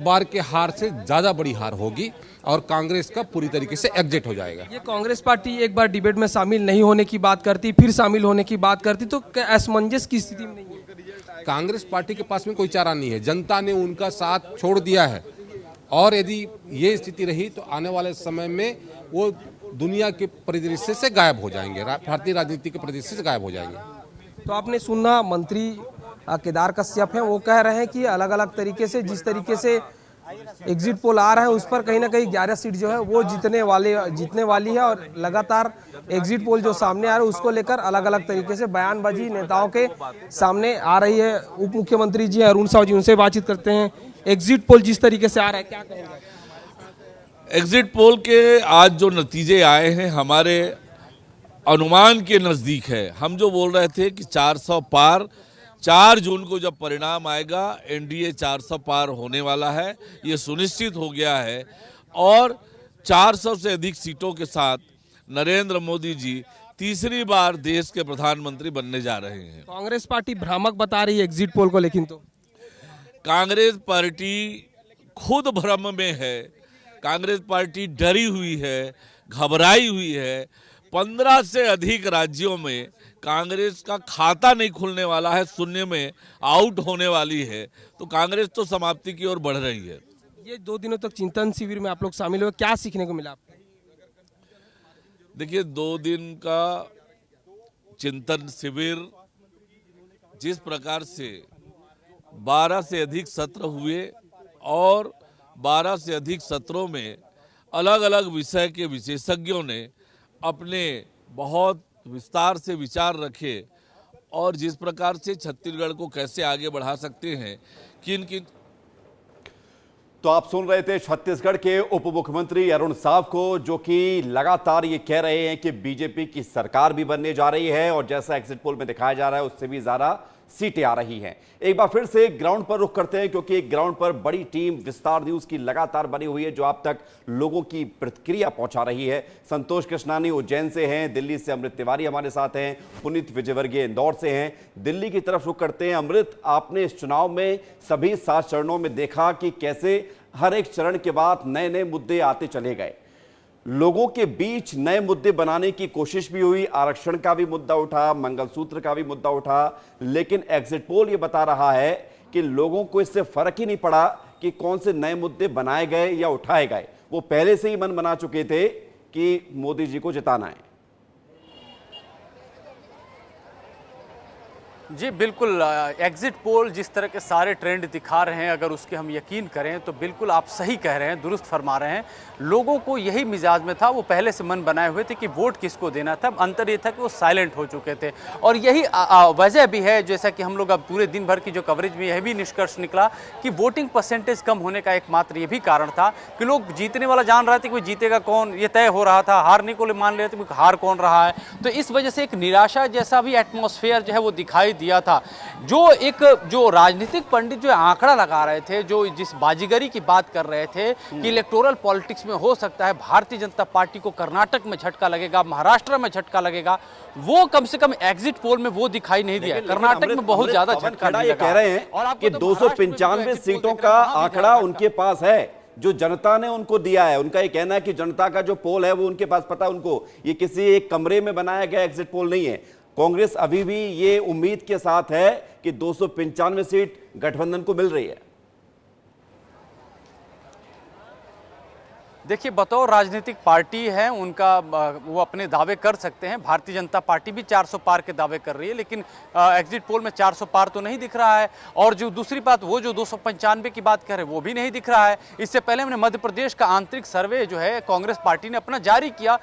बार के हार से ज्यादा बड़ी हार होगी और कांग्रेस का पूरी तरीके से एग्जिट हो जाएगा। ये कांग्रेस पार्टी एक बार डिबेट में शामिल नहीं होने की बात करती, फिर शामिल होने की बात करती, तो असमंजस की स्थिति में नहीं है। कांग्रेस पार्टी के पास में कोई चारा नहीं है, जनता ने उनका साथ छोड़ दिया है। और यदि ये स्थिति रही तो आने वाले समय में वो दुनिया के परिदृश्य से गायब हो जाएंगे, भारतीय राजनीति के परिदृश्य से गायब हो जाएंगे। तो आपने सुना मंत्री केदार कश्यप हैं, वो कह रहे हैं कि अलग अलग तरीके से जिस तरीके से एग्जिट पोल आ रहा है उस पर कहीं ना कहीं 11 सीट जो है वो जीतने वाली है। और लगातार एग्जिट पोल जो सामने आ रहा है उसको लेकर अलग अलग तरीके से बयानबाजी नेताओं के सामने आ रही है। उप मुख्यमंत्री जी अरुण साव जी, उनसे बातचीत करते हैं। एग्जिट पोल जिस तरीके से आ रहा है, क्या कहेंगे? एग्जिट पोल के आज जो नतीजे आए हैं हमारे अनुमान के नज़दीक है। हम जो बोल रहे थे कि 400 पार, 4 जून को जब परिणाम आएगा एनडीए 400 पार होने वाला है, ये सुनिश्चित हो गया है। और 400 से अधिक सीटों के साथ नरेंद्र मोदी जी तीसरी बार देश के प्रधानमंत्री बनने जा रहे हैं। कांग्रेस पार्टी भ्रामक बता रही है एग्जिट पोल को, लेकिन तो कांग्रेस पार्टी खुद भ्रम में है। कांग्रेस पार्टी डरी हुई है, घबराई हुई है। 15 से अधिक राज्यों में कांग्रेस का खाता नहीं खुलने वाला है, शून्य में आउट होने वाली है। तो कांग्रेस तो समाप्ति की ओर बढ़ रही है। ये 2 दिनों तक चिंतन शिविर में आप लोग शामिल हुए, क्या सीखने को मिला आपको? देखिए, 2 दिन का चिंतन शिविर, जिस प्रकार से 12 से अधिक सत्र हुए और 12 से अधिक सत्रों में अलग अलग विषय के विशेषज्ञों ने अपने बहुत विस्तार से विचार रखे और जिस प्रकार से छत्तीसगढ़ को कैसे आगे बढ़ा सकते हैं, किन किन। तो आप सुन रहे थे छत्तीसगढ़ के उप मुख्यमंत्री अरुण साव को, जो कि लगातार ये कह रहे हैं कि बीजेपी की सरकार भी बनने जा रही है और जैसा एग्जिट पोल में दिखाया जा रहा है उससे भी ज्यादा सीटें आ रही हैं। एक बार फिर से ग्राउंड पर रुख करते हैं, क्योंकि ग्राउंड पर बड़ी टीम विस्तार न्यूज की लगातार बनी हुई है, जो आप तक लोगों की प्रतिक्रिया पहुंचा रही है। संतोष कृष्णानी उज्जैन से हैं, दिल्ली से अमृत तिवारी हमारे साथ हैं, पुनीत विजयवर्गीय इंदौर से हैं। दिल्ली की तरफ रुख करते हैं। अमृत, आपने इस चुनाव में सभी 7 चरणों में देखा कि कैसे हर एक चरण के बाद नए नए मुद्दे आते चले गए, लोगों के बीच नए मुद्दे बनाने की कोशिश भी हुई। आरक्षण का भी मुद्दा उठा, मंगलसूत्र का भी मुद्दा उठा, लेकिन एग्जिट पोल ये बता रहा है कि लोगों को इससे फर्क ही नहीं पड़ा कि कौन से नए मुद्दे बनाए गए या उठाए गए। वो पहले से ही मन बना चुके थे कि मोदी जी को जिताना है। जी बिल्कुल, एग्जिट पोल जिस तरह के सारे ट्रेंड दिखा रहे हैं, अगर उसके हम यकीन करें तो बिल्कुल आप सही कह रहे हैं, दुरुस्त फरमा रहे हैं। लोगों को यही मिजाज में था, वो पहले से मन बनाए हुए थे कि वोट किसको देना था। अंतर ये था कि वो साइलेंट हो चुके थे और यही वजह भी है, जैसा कि हम लोग अब पूरे दिन भर की जो कवरेज में यह भी निष्कर्ष निकला कि वोटिंग परसेंटेज कम होने का एकमात्र ये भी कारण था कि लोग जीतने वाला जान रहे थे कि जीतेगा कौन, ये तय हो रहा था। हारने को मान रहे थे कि हार कौन रहा है। तो इस वजह से एक निराशा जैसा भी एटमॉस्फेयर जो है वो दिखाई दिया था। जो राजनीतिक पंडित जो आंकड़ा लगा रहे थे, जो जिस बाजीगरी की बात कर रहे थे कि इलेक्टोरल पॉलिटिक्स में हो सकता है भारतीय जनता पार्टी को कर्नाटक में झटका लगेगा, महाराष्ट्र में झटका लगेगा, वो कम से कम एग्जिट पोल में वो दिखाई नहीं दिया। कर्नाटक में बहुत ज्यादा झटका ये कह रहे हैं कि 295 सीटों का आंकड़ा उनके पास है, जो जनता ने उनको दिया है। उनका ये कहना है कि जनता का जो पोल है वो उनके पास पता है उनको, ये किसी एक कमरे में बनाया गया एग्जिट पोल नहीं है। कांग्रेस अभी भी ये उम्मीद के साथ है कि 295 सीट गठबंधन को मिल रही है। देखिए, बतौर राजनीतिक पार्टी है उनका, वो अपने दावे कर सकते हैं। भारतीय जनता पार्टी भी 400 पार के दावे कर रही है, लेकिन एग्जिट पोल में 400 पार तो नहीं दिख रहा है। और जो दूसरी बात, वो जो 295 की बात कर रहे हैं वो भी नहीं दिख रहा है। इससे पहले हमने मध्य प्रदेश का आंतरिक सर्वे जो है कांग्रेस पार्टी ने अपना जारी किया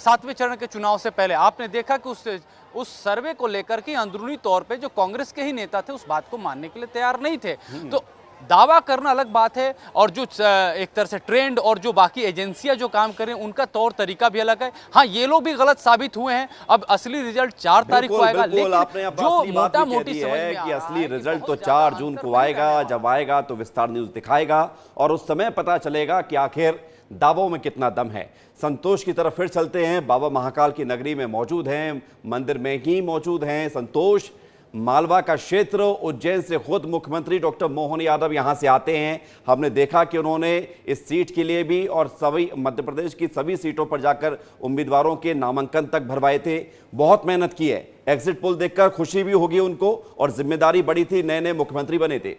7वें चरण के चुनाव से पहले। आपने देखा कि उस सर्वे को लेकर के अंदरूनी तौर पे जो कांग्रेस के ही नेता थे उस बात को मानने के लिए तैयार नहीं थे। तो दावा करना अलग बात है, और जो एक तरह से ट्रेंड और जो बाकी एजेंसियां जो काम कर रही हैं उनका तौर तरीका भी अलग है। हाँ, ये लोग भी गलत साबित हुए हैं। अब असली रिजल्ट 4 तारीख को आएगा, लेकिन जो मोटा मोटी समझ में कि असली रिजल्ट तो 4 जून को आएगा। जब आएगा तो विस्तार न्यूज दिखाएगा और उस समय पता चलेगा कि आखिर दावों में कितना दम है। संतोष की तरफ फिर चलते हैं। बाबा महाकाल की नगरी में मौजूद हैं, मंदिर में ही मौजूद हैं संतोष। मालवा का क्षेत्र, उज्जैन से खुद मुख्यमंत्री डॉक्टर मोहन यादव यहां से आते हैं। हमने देखा कि उन्होंने इस सीट के लिए भी और सभी मध्य प्रदेश की सभी सीटों पर जाकर उम्मीदवारों के नामांकन तक भरवाए थे। बहुत मेहनत की है। एग्जिट पोल देखकर खुशी भी होगी उनको, और जिम्मेदारी बड़ी थी, नए नए मुख्यमंत्री बने थे।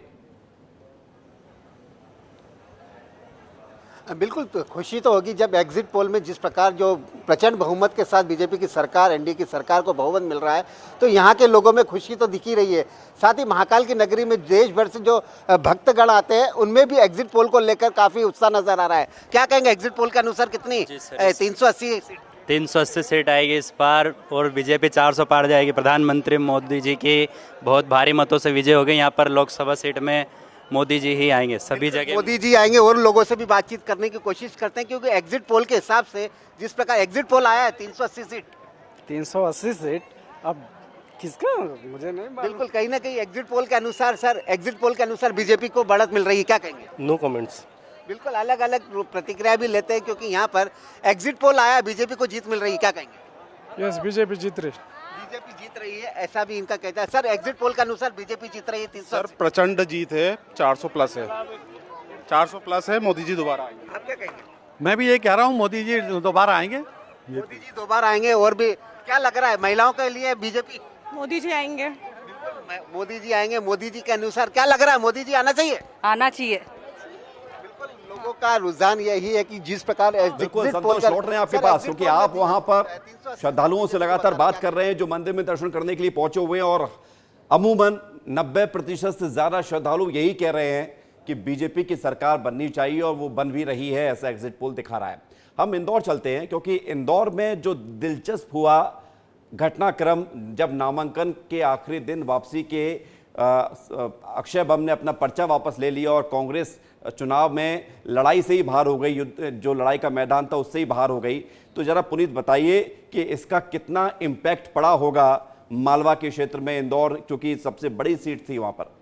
बिल्कुल, तो खुशी तो होगी जब एग्जिट पोल में जिस प्रकार जो प्रचंड बहुमत के साथ बीजेपी की सरकार, एनडीए की सरकार को बहुमत मिल रहा है, तो यहाँ के लोगों में खुशी तो दिखी रही है। साथ ही महाकाल की नगरी में देश भर से जो भक्तगण आते हैं उनमें भी एग्जिट पोल को लेकर काफ़ी उत्साह नजर आ रहा है। क्या कहेंगे, एग्जिट पोल के अनुसार कितनी 380 सीट आएगी इस बार, और बीजेपी 400 पार जाएगी। प्रधानमंत्री मोदी जी की बहुत भारी मतों से विजय हो गई। यहाँ पर लोकसभा सीट में मोदी जी ही आएंगे, सभी जगह मोदी जी आएंगे। और लोगों से भी बातचीत करने की कोशिश करते हैं, क्योंकि एग्जिट पोल के हिसाब से जिस प्रकार एग्जिट पोल आया है 380 सीट, अब किसका मुझे नहीं मालूम। बिल्कुल, कहीं ना कहीं एग्जिट पोल के अनुसार, सर एग्जिट पोल के अनुसार बीजेपी को बढ़त मिल रही है, क्या कहेंगे? No comments. बिल्कुल, अलग अलग प्रतिक्रिया भी लेते हैं, क्योंकि यहाँ पर एग्जिट पोल आया, बीजेपी को जीत मिल रही है, क्या कहेंगे? यस, बीजेपी जीत रही है, ऐसा भी इनका कहता है। सर एग्जिट पोल के अनुसार बीजेपी जीत रही है 300। सर प्रचंड जीत है, 400 प्लस है, 400 प्लस है। मोदी जी दोबारा आएंगे। आप क्या कहेंगे? मैं भी ये कह रहा हूँ, मोदी जी दोबारा आएंगे। मोदी जी दोबारा आएंगे। और भी क्या लग रहा है महिलाओं के लिए बीजेपी? मोदी जी आएंगे। मोदी जी आएंगे। मोदी जी के अनुसार क्या लग रहा है, मोदी जी आना चाहिए? आना चाहिए। लोगों का रुझान यही है कि जिस प्रकार बिल्कुल संतोष लौट रहे हैं आपके पास, क्योंकि आप वहां पर श्रद्धालुओं से लगातार बात कर रहे हैं जो मंदिर में दर्शन करने के लिए पहुंचे हुए हैं, और अमूमन 90% से ज्यादा श्रद्धालु यही कह रहे हैं कि बीजेपी की सरकार बननी चाहिए, और वो बन भी रही है, ऐसा एग्जिट पोल दिखा रहा है। हम इंदौर चलते हैं, क्योंकि इंदौर में जो दिलचस्प हुआ घटनाक्रम, जब नामांकन के आखिरी दिन वापसी के अक्षय बम ने अपना पर्चा वापस ले लिया और कांग्रेस चुनाव में लड़ाई से ही बाहर हो गई, जो लड़ाई का मैदान था उससे ही बाहर हो गई। तो जरा पुनीत बताइए कि इसका कितना इम्पैक्ट पड़ा होगा मालवा के क्षेत्र में, इंदौर क्योंकि सबसे बड़ी सीट थी वहां पर।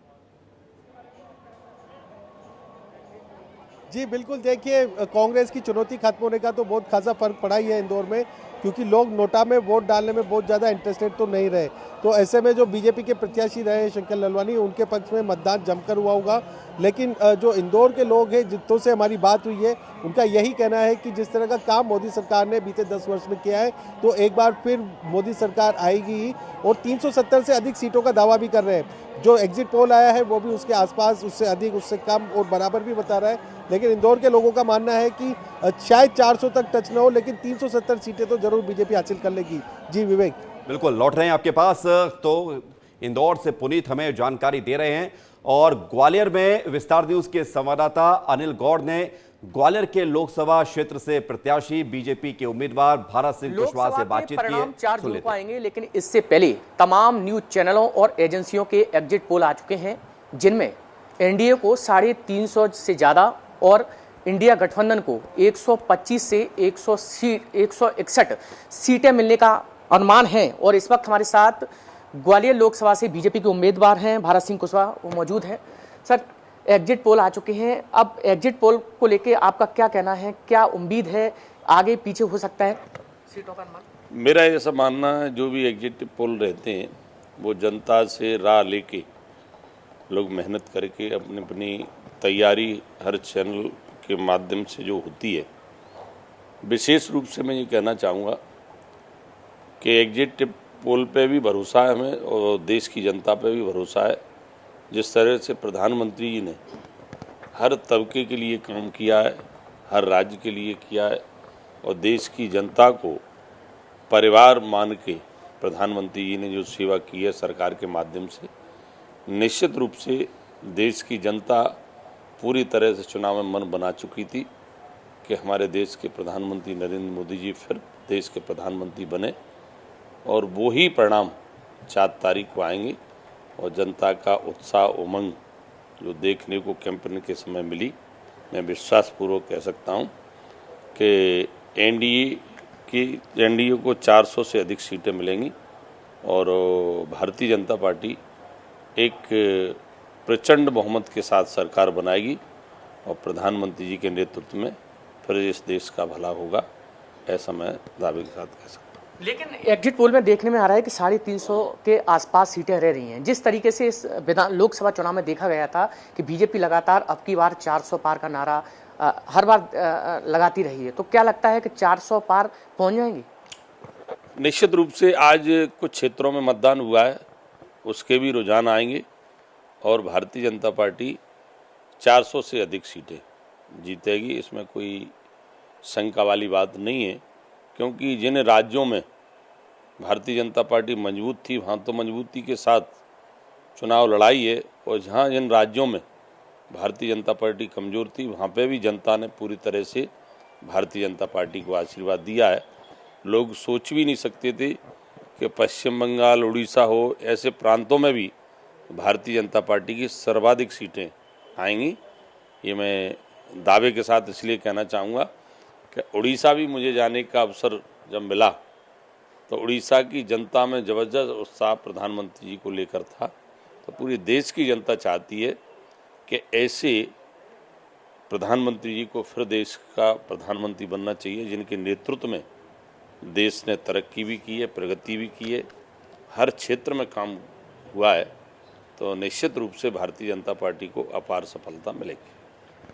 जी बिल्कुल, देखिए कांग्रेस की चुनौती खत्म होने का तो बहुत खासा फर्क पड़ा ही है इंदौर में, क्योंकि लोग नोटा में वोट डालने में बहुत ज़्यादा इंटरेस्टेड तो नहीं रहे। तो ऐसे में जो बीजेपी के प्रत्याशी रहे शंकर ललवानी, उनके पक्ष में मतदान जमकर हुआ होगा। लेकिन जो इंदौर के लोग हैं जितनों से हमारी बात हुई है, उनका यही कहना है कि जिस तरह का काम मोदी सरकार ने बीते 10 वर्ष में किया है, तो एक बार फिर मोदी सरकार आएगी ही। और 370 से अधिक सीटों का दावा भी कर रहे हैं। जो एग्जिट पोल आया है वो भी उसके आसपास, उससे अधिक, उससे कम और बराबर भी बता रहा है। लेकिन इंदौर के लोगों का मानना है कि शायद 400 तक टच न हो, लेकिन 370 सीटें तो जरूर बीजेपी हासिल कर लेगी। जी विवेक। बिल्कुल, लौट रहे हैं आपके पास। तो इंदौर से पुनीत हमें जानकारी दे रहे हैं, और ग्वालियर में विस्तार न्यूज के संवाददाता अनिल गौड़ ने ग्वालियर के लोकसभा क्षेत्र से प्रत्याशी बीजेपी के उम्मीदवार भारत सिंह कुशवाहा से बातचीत की है। 4 जून को आएंगे, लेकिन इससे पहले तमाम न्यूज चैनलों और एजेंसियों के एग्जिट पोल आ चुके हैं, जिनमें एनडीए को 350 से ज्यादा और इंडिया गठबंधन को 125 से 161 सीटें मिलने का अनुमान है। और इस वक्त हमारे साथ ग्वालियर लोकसभा से बीजेपी के उम्मीदवार हैं भारत सिंह कुशवाहा, वो मौजूद हैं। सर, एग्जिट पोल आ चुके हैं, अब एग्जिट पोल को लेके आपका क्या कहना है, क्या उम्मीद है, आगे पीछे हो सकता है सीटों का अनुमान? मेरा ऐसा मानना है, जो भी एग्जिट पोल रहते हैं वो जनता से राह लेके लोग मेहनत करके अपनी अपनी तैयारी हर चैनल के माध्यम से जो होती है, विशेष रूप से मैं ये कहना चाहूँगा कि एग्जिट पोल पे भी भरोसा है हमें और देश की जनता पे भी भरोसा है। जिस तरह से प्रधानमंत्री जी ने हर तबके के लिए काम किया है, हर राज्य के लिए किया है और देश की जनता को परिवार मान के प्रधानमंत्री जी ने जो सेवा की है सरकार के माध्यम से, निश्चित रूप से देश की जनता पूरी तरह से चुनाव में मन बना चुकी थी कि हमारे देश के प्रधानमंत्री नरेंद्र मोदी जी फिर देश के प्रधानमंत्री बने और वो ही परिणाम 4 तारीख को आएंगे और जनता का उत्साह उमंग जो देखने को कैंपेन के समय मिली, मैं विश्वासपूर्वक कह सकता हूं कि एनडीए को 400 से अधिक सीटें मिलेंगी और भारतीय जनता पार्टी एक प्रचंड बहुमत के साथ सरकार बनाएगी और प्रधानमंत्री जी के नेतृत्व में फिर इस देश का भला होगा, ऐसा मैं दावे के साथ कह सकता हूँ। लेकिन एग्जिट पोल में देखने में आ रहा है कि 350 के आसपास सीटें रह रही हैं। जिस तरीके से इस लोकसभा चुनाव में देखा गया था कि बीजेपी लगातार अब की बार 400 पार का नारा हर बार लगाती रही है, तो क्या लगता है कि 400 पार पहुंच जाएंगी? निश्चित रूप से आज कुछ क्षेत्रों में मतदान हुआ है, उसके भी रुझान आएंगे और भारतीय जनता पार्टी 400 से अधिक सीटें जीतेगी, इसमें कोई शंका वाली बात नहीं है। क्योंकि जिन राज्यों में भारतीय जनता पार्टी मजबूत थी वहाँ तो मजबूती के साथ चुनाव लड़ाई है और जहाँ जिन राज्यों में भारतीय जनता पार्टी कमज़ोर थी वहाँ पे भी जनता ने पूरी तरह से भारतीय जनता पार्टी को आशीर्वाद दिया है। लोग सोच भी नहीं सकते थे कि पश्चिम बंगाल, उड़ीसा हो, ऐसे प्रांतों में भी भारतीय जनता पार्टी की सर्वाधिक सीटें आएंगी। ये मैं दावे के साथ इसलिए कहना चाहूँगा कि उड़ीसा भी मुझे जाने का अवसर जब मिला तो उड़ीसा की जनता में ज़बरदस्त उत्साह प्रधानमंत्री जी को लेकर था। तो पूरे देश की जनता चाहती है कि ऐसे प्रधानमंत्री जी को फिर देश का प्रधानमंत्री बनना चाहिए जिनके नेतृत्व में देश ने तरक्की भी की है, प्रगति भी की है, हर क्षेत्र में काम हुआ है। तो निश्चित रूप से भारतीय जनता पार्टी को अपार सफलता मिलेगी।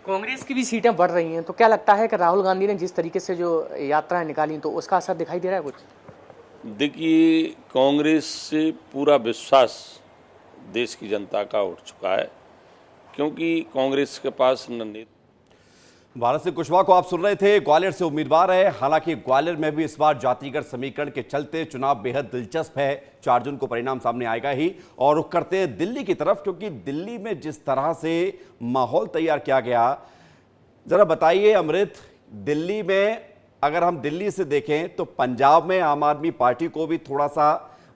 कांग्रेस की भी सीटें बढ़ रही हैं, तो क्या लगता है कि राहुल गांधी ने जिस तरीके से जो यात्राएं निकाली तो उसका असर दिखाई दे रहा है कुछ? देखिए, कांग्रेस से पूरा विश्वास देश की जनता का उठ चुका है क्योंकि कांग्रेस के पास भारत से कुशवाहा को आप सुन रहे थे, ग्वालियर से उम्मीदवार है। हालांकि ग्वालियर में भी इस बार जातिगत समीकरण के चलते चुनाव बेहद दिलचस्प है। 4 जून को परिणाम सामने आएगा ही। और रुख करते हैं दिल्ली की तरफ, क्योंकि दिल्ली में जिस तरह से माहौल तैयार किया गया, जरा बताइए अमृत, दिल्ली में अगर हम दिल्ली से देखें तो पंजाब में आम आदमी पार्टी को भी थोड़ा सा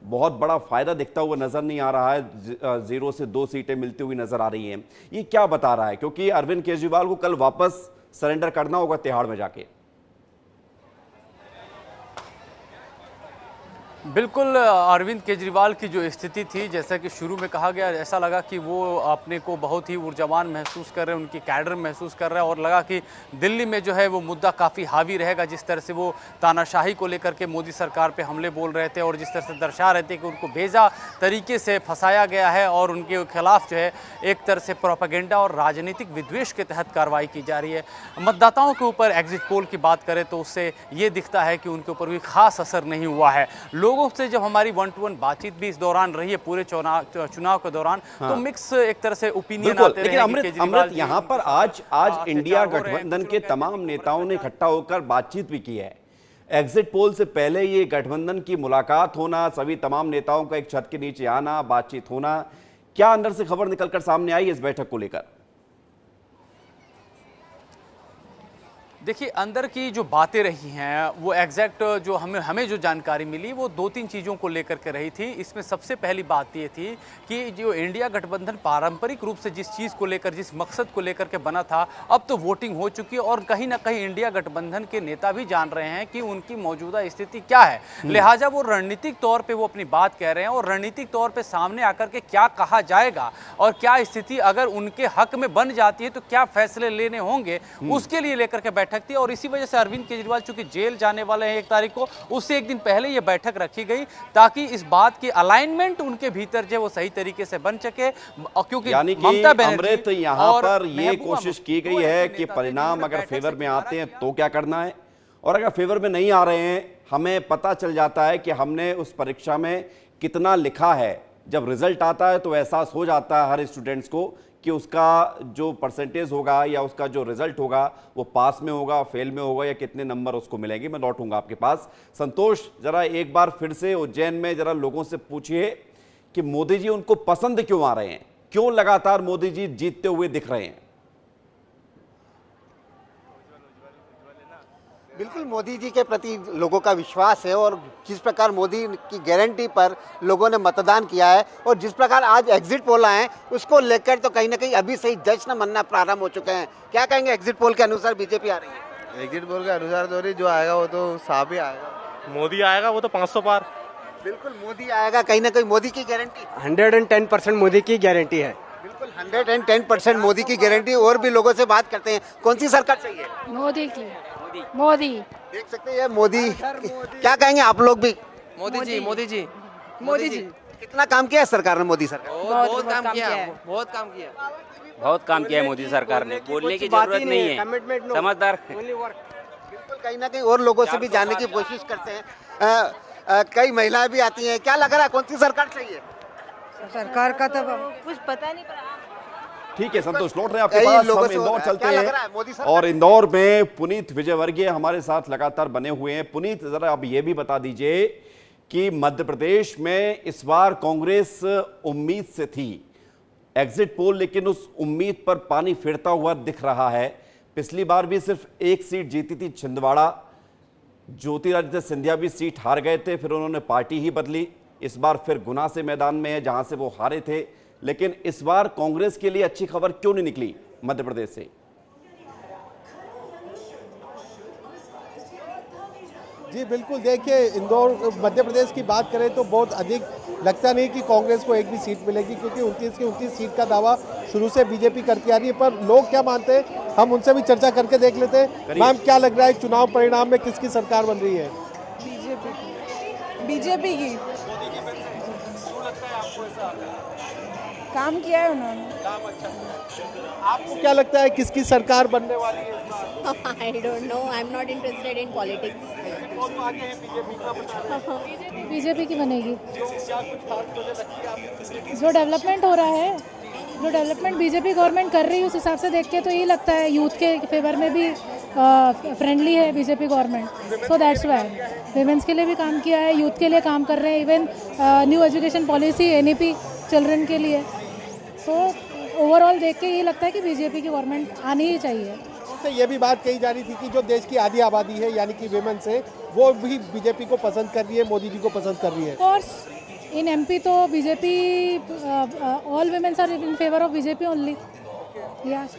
बहुत बड़ा फायदा दिखता हुआ नजर नहीं आ रहा है। 0 से 2 सीटें मिलती हुई नजर आ रही हैं। ये क्या बता रहा है? क्योंकि अरविंद केजरीवाल को कल वापस सरेंडर करना होगा तिहाड़ में जाके। बिल्कुल, अरविंद केजरीवाल की जो स्थिति थी, जैसा कि शुरू में कहा गया, ऐसा लगा कि वो अपने को बहुत ही ऊर्जावान महसूस कर रहे हैं, उनकी कैडर महसूस कर रहे हैं और लगा कि दिल्ली में जो है वो मुद्दा काफ़ी हावी रहेगा। जिस तरह से वो तानाशाही को लेकर के मोदी सरकार पे हमले बोल रहे थे और जिस तरह से दर्शा रहे थे कि उनको बेजा तरीके से फंसाया गया है और उनके खिलाफ जो है एक तरह से प्रोपेगेंडा और राजनीतिक विद्वेष के तहत कार्रवाई की जा रही है। मतदाताओं के ऊपर एग्जिट पोल की बात करें तो उससे ये दिखता है कि उनके ऊपर भी खास असर नहीं हुआ है। लोगों से जब हमारी 1-to-1 बातचीत भी इस दौरान रही है, पूरे चुनाव के दौरान, तो मिक्स एक तरह से ओपिनियन आते रहे। लेकिन अमृत यहाँ पर आज इंडिया गठबंधन के तमाम नेताओं ने इकट्ठा होकर बातचीत भी की है। एग्जिट पोल से पहले ये गठबंधन की मुलाकात होना, सभी तमाम नेताओं का एक छत के नीचे आना, बातचीत होना, क्या अंदर से खबर निकलकर सामने आई इस बैठक को लेकर? देखिए, अंदर की जो बातें रही हैं वो एग्जैक्ट जो हमें जो जानकारी मिली वो 2-3 चीज़ों को लेकर के रही थी। इसमें सबसे पहली बात ये थी कि जो इंडिया गठबंधन पारंपरिक रूप से जिस चीज़ को लेकर, जिस मकसद को लेकर के बना था, अब तो वोटिंग हो चुकी है और कहीं ना कहीं इंडिया गठबंधन के नेता भी जान रहे हैं कि उनकी मौजूदा स्थिति क्या है। लिहाजा वो रणनीतिक तौर पर वो अपनी बात कह रहे हैं और रणनीतिक तौर पर सामने आकर के क्या कहा जाएगा और क्या स्थिति अगर उनके हक में बन जाती है तो क्या फैसले लेने होंगे, उसके लिए लेकर के बैठक बैठक थी और इसी वजह से अरविंद केजरीवाल चूंकि जेल जाने वाले हैं 1 तारीख को, उससे एक दिन पहले ये बैठक रखी गई ताकि इस बात की अलाइनमेंट उनके भीतर जो वो सही तरीके से बन सके। क्योंकि यानी कि ममता अमृत बनर्जी यहाँ और पर ये महबूबा कोशिश की मुफ्ती गई है दो कि नेता थे परिणाम जिन्होंने अगर बैठक से फेवर में किनारा आते हैं तो क्या करना है, और अगर फेवर में नहीं आ रहे हैं, हमें पता चल जाता है कि हमने उस परीक्षा में कितना लिखा है। जब रिजल्ट आता है तो एहसास हो जाता है हर स्टूडेंट्स को कि उसका जो परसेंटेज होगा या उसका जो रिजल्ट होगा वो पास में होगा, फेल में होगा, या कितने नंबर उसको मिलेंगे। मैं लौटूंगा आपके पास। संतोष, जरा एक बार फिर से उज्जैन में जरा लोगों से पूछिए कि मोदी जी उनको पसंद क्यों आ रहे हैं, क्यों लगातार मोदी जी जीतते हुए दिख रहे हैं। बिल्कुल मोदी जी के प्रति लोगों का विश्वास है और जिस प्रकार मोदी की गारंटी पर लोगों ने मतदान किया है और जिस प्रकार आज एग्जिट पोल आए हैं उसको लेकर तो कहीं ना कहीं अभी से ही जश्न मनना प्रारंभ हो चुके हैं। क्या कहेंगे, एग्जिट पोल के अनुसार बीजेपी आ रही है? एग्जिट पोल के अनुसार तो जो आएगा वो तो साफ ही आएगा। मोदी आएगा, वो तो 500 पार। बिल्कुल मोदी आएगा, कहीं ना कहीं मोदी की गारंटी 110% मोदी की गारंटी है। बिल्कुल 110% मोदी की गारंटी। और भी लोगों से बात करते हैं, कौन सी सरकार चाहिए? मोदी की। मोदी देख सकते हैं मोदी। क्या कहेंगे आप लोग भी? मोदी जी। मोदी जी कितना काम किया है सरकार ने? मोदी सरकार बहुत काम किया है। बहुत काम किया है मोदी सरकार ने, बोलने की जरूरत नहीं है, समझदार। बिल्कुल कहीं ना कहीं और लोगों से भी जानने की कोशिश करते हैं। कई महिलाएं भी आती हैं। क्या लग रहा है, कौन सी सरकार चाहिए? सरकार का तो कुछ पता नहीं। ठीक है संतोष, लौट रहे हैं आपके पास। हम इंदौर चलते हैं और इंदौर में पुनीत विजयवर्गीय हमारे साथ लगातार बने हुए हैं। पुनीत, जरा अब ये भी बता दीजिए कि मध्य प्रदेश में इस बार कांग्रेस उम्मीद से थी एग्जिट पोल, लेकिन उस उम्मीद पर पानी फिरता हुआ दिख रहा है। पिछली बार भी सिर्फ 1 सीट जीती थी छिंदवाड़ा, ज्योतिरादित्य सिंधिया भी सीट हार गए थे, फिर उन्होंने पार्टी ही बदली। इस बार फिर गुना से मैदान में है जहां से वो हारे थे। लेकिन इस बार कांग्रेस के लिए अच्छी खबर क्यों नहीं निकली मध्य प्रदेश से? जी बिल्कुल, देखिए इंदौर मध्य प्रदेश की बात करें तो बहुत अधिक लगता नहीं कि कांग्रेस को एक भी सीट मिलेगी, क्योंकि 29 की 29 सीट का दावा शुरू से बीजेपी करती आ रही है। पर लोग क्या मानते हैं, हम उनसे भी चर्चा करके देख लेते हैं। मैम, क्या लग रहा है चुनाव परिणाम में किसकी सरकार बन रही है? बीजेपी की। काम किया है उन्होंने। आपको क्या लगता है किसकी सरकार बनने वाली है? I don't know. I'm not interested in politics. BJP की बनेगी। जो डेवलपमेंट हो रहा है, जो डेवलपमेंट बीजेपी गवर्नमेंट कर रही है, उस हिसाब से देख के तो यही लगता है यूथ के फेवर में भी फ्रेंडली है BJP government. So that's why women's के लिए भी काम किया है, यूथ के लिए काम कर रहे हैं। Even new education policy NEP children के लिए। तो ओवरऑल देख के ये लगता है कि बीजेपी की गवर्नमेंट आनी ही चाहिए। उससे ये भी बात कही जा रही थी कि जो देश की आधी आबादी है यानी कि विमेंस है, वो भी बीजेपी को पसंद कर रही है, मोदी जी को पसंद कर रही है। कोर्स इन MP तो BJP, all women's are in favour of BJP only.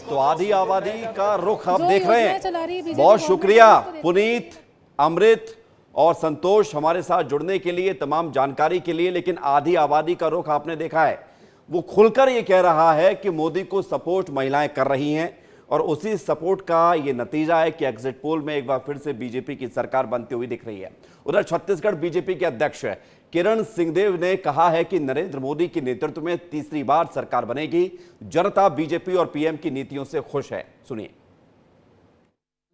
तो आधी आबादी का रुख आप देख रहे हैं। बहुत शुक्रिया पुनीत, अमृत और संतोष हमारे साथ जुड़ने के लिए, तमाम जानकारी के लिए। लेकिन आधी आबादी का रुख आपने देखा है, वो खुलकर ये कह रहा है कि मोदी को सपोर्ट महिलाएं कर रही हैं और उसी सपोर्ट का ये नतीजा है कि एग्जिट पोल में एक बार फिर से बीजेपी की सरकार बनती हुई दिख रही है। उधर छत्तीसगढ़ बीजेपी के अध्यक्ष किरण सिंहदेव ने कहा है कि नरेंद्र मोदी के नेतृत्व में तीसरी बार सरकार बनेगी। जनता बीजेपी और PM की नीतियों से खुश है। सुनिए।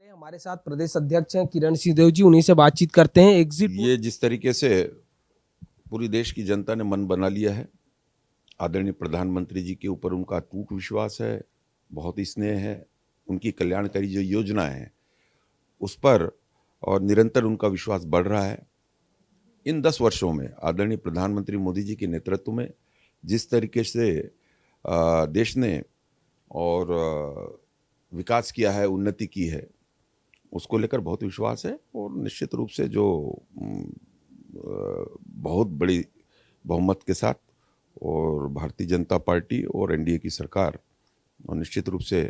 हमारे साथ प्रदेश अध्यक्ष हैं किरण सिंहदेव जी, उन्हीं से बातचीत करते हैं। एग्जिट ये जिस तरीके से पूरी देश की जनता ने मन बना लिया है, आदरणीय प्रधानमंत्री जी के ऊपर उनका अटूट विश्वास है, बहुत ही स्नेह है, उनकी कल्याणकारी जो योजनाएं हैं उस पर और निरंतर उनका विश्वास बढ़ रहा है। इन 10 वर्षों में आदरणीय प्रधानमंत्री मोदी जी के नेतृत्व में जिस तरीके से देश ने और विकास किया है, उन्नति की है, उसको लेकर बहुत विश्वास है। और निश्चित रूप से जो बहुत बड़ी बहुमत के साथ और भारतीय जनता पार्टी और NDA की सरकार और निश्चित रूप से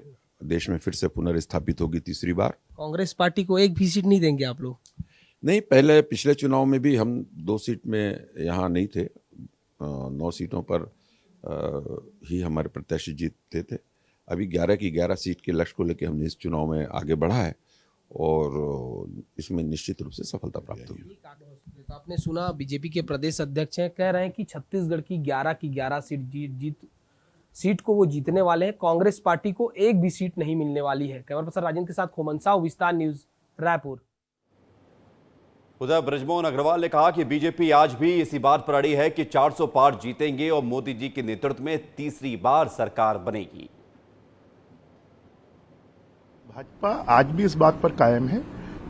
देश में फिर से पुनर्स्थापित होगी तीसरी बार। कांग्रेस पार्टी को एक भी सीट नहीं देंगे आप लोग? नहीं, पहले पिछले चुनाव में भी हम 2 सीट में यहाँ नहीं थे, 9 सीटों पर ही हमारे प्रत्याशी जीतते थे। अभी 11 की 11 सीट के लक्ष्य को लेकर हमने इस चुनाव में आगे बढ़ा है और इसमें निश्चित रूप से सफलता प्राप्त होगी। तो आपने सुना, बीजेपी के प्रदेश अध्यक्ष हैं, कह रहे हैं कि छत्तीसगढ़ की 11 सीट को वो जीतने वाले हैं। कांग्रेस पार्टी को एक भी सीट नहीं मिलने वाली है। कैमरा पर्सन राजेंद्र के साथ खोमन साहू, विस्तार न्यूज, रायपुर। उधर बृजमोहन अग्रवाल ने कहा कि बीजेपी आज भी इसी बात पर अड़ी है कि 400 पार जीतेंगे और मोदी जी के नेतृत्व में तीसरी बार सरकार बनेगी। भाजपा आज भी इस बात पर कायम है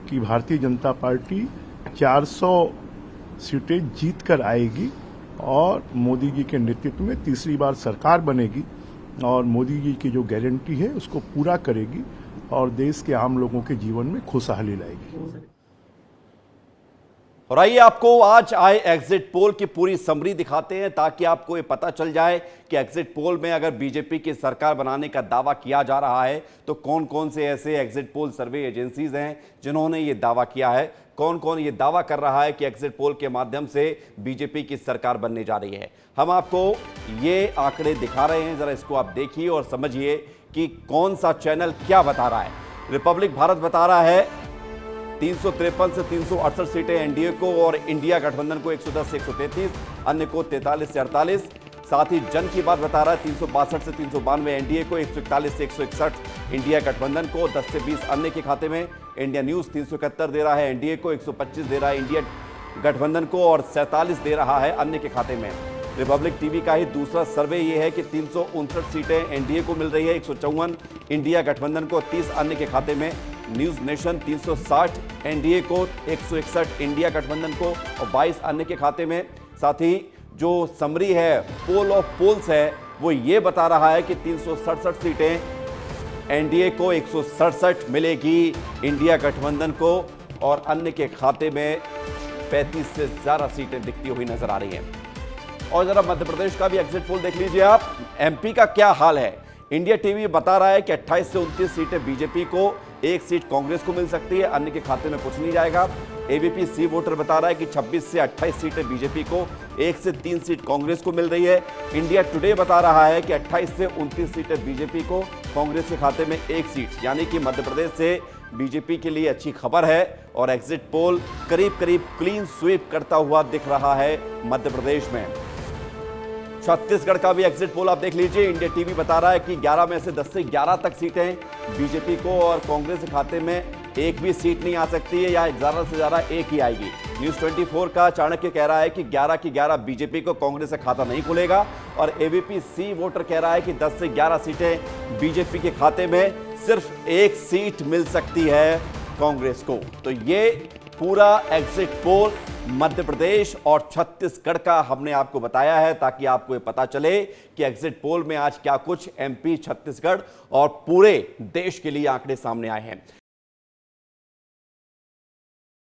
कि भारतीय जनता पार्टी 400 सीटें जीत कर आएगी और मोदी जी के नेतृत्व में तीसरी बार सरकार बनेगी और मोदी जी की जो गारंटी है उसको पूरा करेगी और देश के आम लोगों के जीवन में खुशहाली लाएगी। और आइए आपको आज आए एग्जिट पोल की पूरी समरी दिखाते हैं ताकि आपको ये पता चल जाए कि एग्जिट पोल में अगर बीजेपी की सरकार बनाने का दावा किया जा रहा है तो कौन कौन से ऐसे एग्जिट पोल सर्वे एजेंसीज हैं जिन्होंने ये दावा किया है, कौन कौन ये दावा कर रहा है कि एग्जिट पोल के माध्यम से बीजेपी की सरकार बनने जा रही है। हम आपको ये आंकड़े दिखा रहे हैं, जरा इसको आप देखिए और समझिए कि कौन सा चैनल क्या बता रहा है। रिपब्लिक भारत बता रहा है 353 से 368 सीटें एनडीए को और इंडिया गठबंधन को 110 से 133, अन्य को 43 से 48। साथ ही जन की बात बता रहा है 362 से 392 एनडीए को, 141 से 161 इंडिया गठबंधन को, 10 से 20 अन्य के खाते में। इंडिया न्यूज 371 दे रहा है एनडीए को, 125 दे रहा है इंडिया गठबंधन को और 47 दे रहा है अन्य के खाते में। रिपब्लिक टीवी का ही दूसरा सर्वे ये है कि 359 सीटें एनडीए को मिल रही है, 154 इंडिया गठबंधन को, 30 अन्य के खाते में। न्यूज नेशन 360 एनडीए को, 161 इंडिया गठबंधन को और 22 अन्य के खाते में। साथ ही जो समरी है पोल ऑफ पोल्स है वो ये बता रहा है कि 367 सीटें एनडीए को, 167 मिलेगी इंडिया गठबंधन को और अन्य के खाते में 35 से ज्यादा सीटें दिखती हुई नजर आ रही हैं। और जरा मध्य प्रदेश का भी एग्जिट पोल देख लीजिए आप। एमपी का क्या हाल है, इंडिया टीवी बता रहा है कि 28 से 29 सीटें बीजेपी को, एक सीट कांग्रेस को मिल सकती है, अन्य के खाते में कुछ नहीं जाएगा। एबीपी सी वोटर बता रहा है कि 26 से 28 सीटें बीजेपी को, 1 से 3 सीट कांग्रेस को मिल रही है। इंडिया टुडे बता रहा है कि 28 से 29 सीटें बीजेपी को, कांग्रेस के खाते में 1 सीट, यानी कि मध्य प्रदेश से बीजेपी के लिए अच्छी खबर है और एग्जिट पोल करीब करीब क्लीन स्वीप करता हुआ दिख रहा है मध्य प्रदेश में। छत्तीसगढ़ का भी एग्जिट पोल आप देख लीजिए। इंडिया टीवी बता रहा है कि 11 में से 10 से 11 तक सीटें बीजेपी को और कांग्रेस के खाते में एक भी सीट नहीं आ सकती है या ज्यादा से ज्यादा एक ही आएगी। न्यूज 24 का चाणक्य कह रहा है कि 11 की 11 बीजेपी को, कांग्रेस का खाता नहीं खुलेगा। और एबीपी सी वोटर कह रहा है कि 10 से 11 सीटें बीजेपी के खाते में, सिर्फ एक सीट मिल सकती है कांग्रेस को। तो ये पूरा एग्जिट पोल मध्य प्रदेश और छत्तीसगढ़ का हमने आपको बताया है ताकि आपको ये पता चले कि एग्जिट पोल में आज क्या कुछ एमपी, छत्तीसगढ़ और पूरे देश के लिए आंकड़े सामने आए हैं।